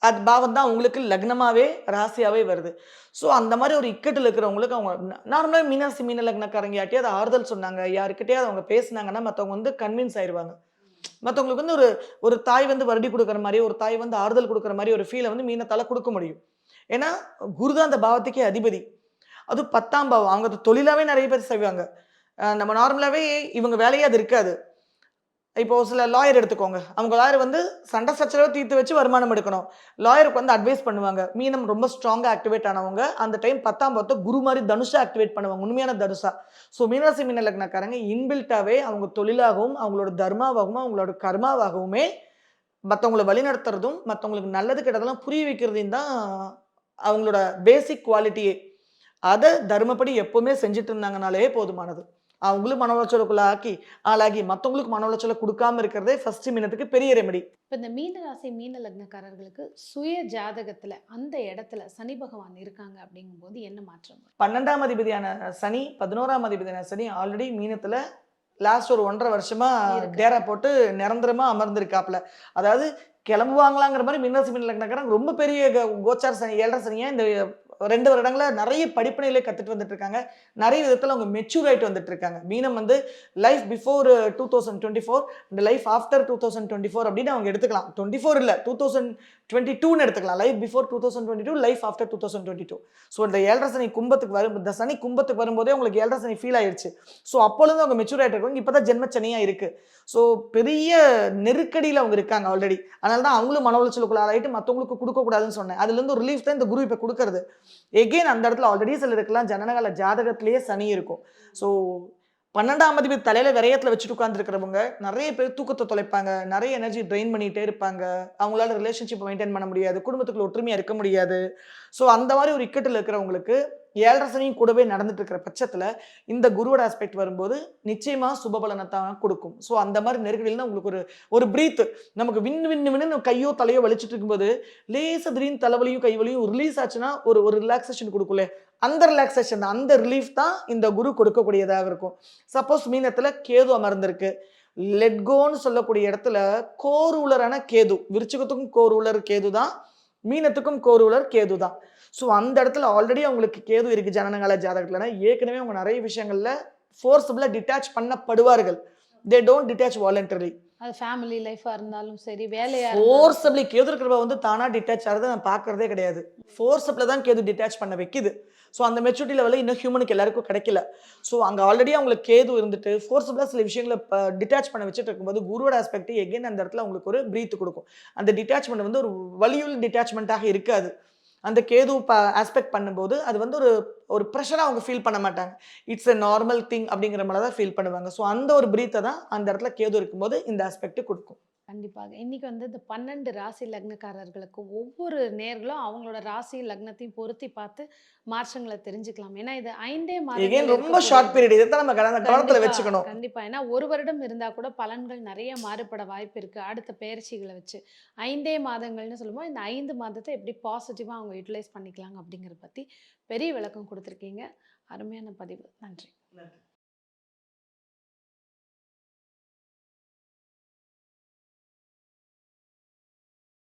அது பாவம் தான் உங்களுக்கு லக்னமாவே ராசியாவே வருது. ஸோ அந்த மாதிரி ஒரு இக்கட்டில் இருக்கிறவங்களுக்கு அவங்க நார்மலாக மீனாசி மீன லக்னக்காரங்க யார்ட்டையாவது ஆறுதல் சொன்னாங்க, யாருக்கிட்டையாவது அவங்க பேசினாங்கன்னா மற்றவங்க வந்து கன்வின்ஸ் ஆயிடுவாங்க. மற்றவங்களுக்கு வந்து ஒரு ஒரு தாய் வந்து வருடி கொடுக்குற மாதிரி, ஒரு தாய் வந்து ஆறுதல் கொடுக்குற மாதிரி ஒரு ஃபீலை வந்து மீனத்தால் கொடுக்க முடியும். ஏன்னா குரு தான் அந்த பாவத்துக்கே அதிபதி. அது 10ஆம் பாவம். அவங்க அது தொழிலாவே நிறைய பேர் செய்வாங்க. நம்ம நார்மலாவே இவங்க வேலையே அது இருக்காது. இப்போ சில லாயர் எடுத்துக்கோங்க. அவங்க லாயர் வந்து சண்டை சச்சரவை தீர்த்து வச்சு வருமானம் எடுக்கணும். லாயருக்கு வந்து அட்வைஸ் பண்ணுவாங்க. மீனம் ரொம்ப ஸ்ட்ராங்கா ஆக்டிவேட் ஆனவங்க அந்த டைம் 10ஆம் பாவத்தை குரு மாதிரி தனுஷா ஆக்டிவேட் பண்ணுவாங்க, உண்மையான தனுஷா. ஸோ மீனராசி மீன லக்னக்காரங்க இன்பில்ட்டாவே அவங்க தொழிலாகவும் அவங்களோட தர்மாவாகவும் அவங்களோட கர்மாவாகவுமே மற்றவங்களை வழிநடத்துறதும் மற்றவங்களுக்கு நல்லது கெட்டதெல்லாம் புரிய வைக்கிறதையும் தான் அவங்களோட பேசிக் குவாலிட்டியே. அதை தர்மப்படி எப்பவுமே செஞ்சுட்டு இருந்தாங்கனாலே போதுமானது. அவங்களும் மன உளைச்சலுக்குள்ள ஆளாகி மற்றவங்களுக்கு மன உளைச்சலை கொடுக்காம இருக்கிறதே ஃபர்ஸ்ட் மீனத்துக்கு பெரிய ரெமெடி. இப்போ இந்த மீன ராசி மீன லக்னக்காரர்களுக்கு சுய ஜாதகத்துல அந்த இடத்துல சனி பகவான் இருக்காங்க அப்படிங்கும்போது என்ன மாற்றம்? 12ஆம் அதிபதியான சனி 11ஆம் அதிபதியான சனி ஆல்ரெடி மீனத்துல லாஸ்ட் ஒரு 1.5 வருஷமா டேரா போட்டு நிரந்தரமா அமர்ந்திருக்காப்ல. அதாவது கிளம்புவாங்களாங்கிற மாதிரி மீனராசி மீன லக்னக்காரங்க ரொம்ப பெரிய கோச்சார சனி 7.5 சனியா இந்த 2 வருடங்களா நிறைய படிப்பினையிலே கத்துட்டு வந்துட்டு இருக்காங்க. நிறைய விதத்துல அவங்க மெச்சூர் ஆயிட்டு வந்துட்டு இருக்காங்க. மீனம் வந்து life before 2024 and life after 2024 அப்படின்னு அவங்க எடுத்துக்கலாம். 24 இல்ல 2022ன்னு எடுத்துக்கலாம். Life before 2022, life after 2022. So இந்த 7.5 சனி கும்பத்துக்கு வரும், இந்த சனி கும்பத்துக்கு வரும்போதே உங்களுக்கு 7.5 சனி ஃபீல் ஆயிடுச்சு. ஸோ அப்பொழுது அவங்க மெச்சூர் ஆயிட்டு இருக்காங்க. இப்பதான் ஜென்மச்சனியா இருக்கு. ஸோ பெரிய நெருக்கடியில அவங்க இருக்காங்க ஆல்ரெடி. அதனால தான் அவங்களும் மன உளைச்சலுக்குள்ள ஆளாயிட்டு மத்தவங்களுக்கு கொடுக்கக்கூடாதுன்னு சொன்னேன். அதுல இருந்து ஒரு ரிலீஃப் தான் இந்த குரு இப்ப கொடுக்கறது. எகெயின் அந்த இடத்துல ஆல்ரெடி சிலருக்குலாம் ஜனனகால ஜாதகத்திலேயே சனி இருக்கும். ஸோ 12ஆம் அதிபதி தலையில விரயத்துல வச்சுட்டு உட்கார்ந்துருக்கிறவங்க நிறைய பேர் தூக்கத்தை தொலைப்பாங்க, நிறைய எனர்ஜி ட்ரெயின் பண்ணிட்டே இருப்பாங்க, அவங்களால ரிலேஷன்ஷிப் மெயின்டைன் பண்ண முடியாது, குடும்பத்துக்குள்ள ஒற்றுமையா இருக்க முடியாது. ஸோ அந்த மாதிரி ஒரு இக்கட்டில் இருக்கிறவங்களுக்கு 7.5 சனியும் கூடவே நடந்துட்டு இருக்கிற பட்சத்துல இந்த குருவோட ஆஸ்பெக்ட் வரும்போது நிச்சயமா சுபபலனை தான் கொடுக்கும். ஸோ அந்த மாதிரி நெருக்கடியில் உங்களுக்கு ஒரு ஒரு பிரீத், நமக்கு வின்னு கையோ தலையோ வலிச்சிட்டு இருக்கும்போது லேசா திடீர்னு தலைவலியும் கைவலியும் ரிலீஸ் ஆச்சுன்னா ஒரு ஒரு ரிலாக்ஸேஷன் கொடுக்கும்ல, அந்த ரிலாக்ஸேஷன் அந்த ரிலீஃப் தான் இந்த குரு கொடுக்கக்கூடியதாக இருக்கும். சப்போஸ் மீனத்துல கேது அமர்ந்திருக்கு, லெட் கோன்னு சொல்லக்கூடிய இடத்துல கோரூலரான கேது, விருச்சிகத்துக்கும் கோரூலர் கேது தான், மீனத்துக்கும் கோரூலர் கேது தான். ஸோ அந்த இடத்துல ஆல்ரெடி அவங்களுக்கு கேது இருக்கு ஜனனகால ஜாதகத்துல. ஏற்கனவே அவங்க நிறைய விஷயங்கள்ல ஃபோர்ஸபிளா டிட்டாச் பண்ணப்படுவார்கள். They don't detach voluntary. அது ஃபேமிலி லைஃபா இருந்தாலும் சரி, வேலையா இருந்தாலும் ஃபோர்ஸபிளி கேது இருக்கிறவ வந்து தானா டிட்டாச் ஆகிறத நான் பார்க்கறதே கிடையாது. ஃபோர்ஸபிளா தான் கேது டிட்டாச் பண்ண வைக்குது. ஸோ அந்த மெச்சூரிட்டி லெவலில் இன்னும் ஹியூமனுக்கு எல்லாருக்கும் கிடைக்கல. ஸோ அங்கே ஆல்ரெடி அவங்களுக்கு கேது இருந்துட்டு ஃபோர்ஸபிளாக சில விஷயங்களை டிட்டாச் பண்ண வச்சுட்டு இருக்கும்போது குருவோட ஆஸ்பெக்ட் எகைன் அந்த இடத்துல அவங்களுக்கு ஒரு பிரீத் கொடுக்கும். அந்த டிட்டாச்மெண்ட் வந்து ஒரு வலியுள்ள டிட்டாச்மெண்ட்டாக இருக்காது. அந்த கேது ஆஸ்பெக்ட் பண்ணும்போது அது வந்து ஒரு ஒரு ப்ரெஷராக அவங்க ஃபீல் பண்ண மாட்டாங்க. இட்ஸ் எ நார்மல் திங் அப்படிங்கிற மாதிரி தான் ஃபீல் பண்ணுவாங்க. ஸோ அந்த ஒரு பிரீத்தை தான் அந்த இடத்துல கேது இருக்கும்போது இந்த ஆஸ்பெக்ட் கொடுக்கும். கண்டிப்பாக. இன்னைக்கு வந்து இந்த 12 ராசி லக்னக்காரர்களுக்கு ஒவ்வொரு நேர்களும் அவங்களோட ராசி லக்னத்தையும் பொருத்தி பார்த்து மாற்றங்களை தெரிஞ்சுக்கலாம். ஏன்னா இது 5 மாதங்கள் எகைன் ரொம்ப இருக்கக்கூடிய ஷார்ட் பீரியட். இதை தான் நம்ம கடந்த காலத்தில் கண்டிப்பா, வச்சுக்கணும். கண்டிப்பா. ஏன்னா 1 வருடம் இருந்தா கூட பலன்கள் நிறைய மாறுபட வாய்ப்பு இருக்கு. அடுத்த பெயர்ச்சிகள வச்சு. 5 மாதங்கள்னு சொல்லும்போது, இந்த 5 மாதத்த எப்படி பாசிட்டிவா அவங்க யுட்டிலைஸ் பண்ணிக்கலாங்க அப்படிங்கிறத பத்தி பெரிய விளக்கம் குடுத்திருக்கீங்க. அருமையான பதிவு. நன்றி. நன்றி.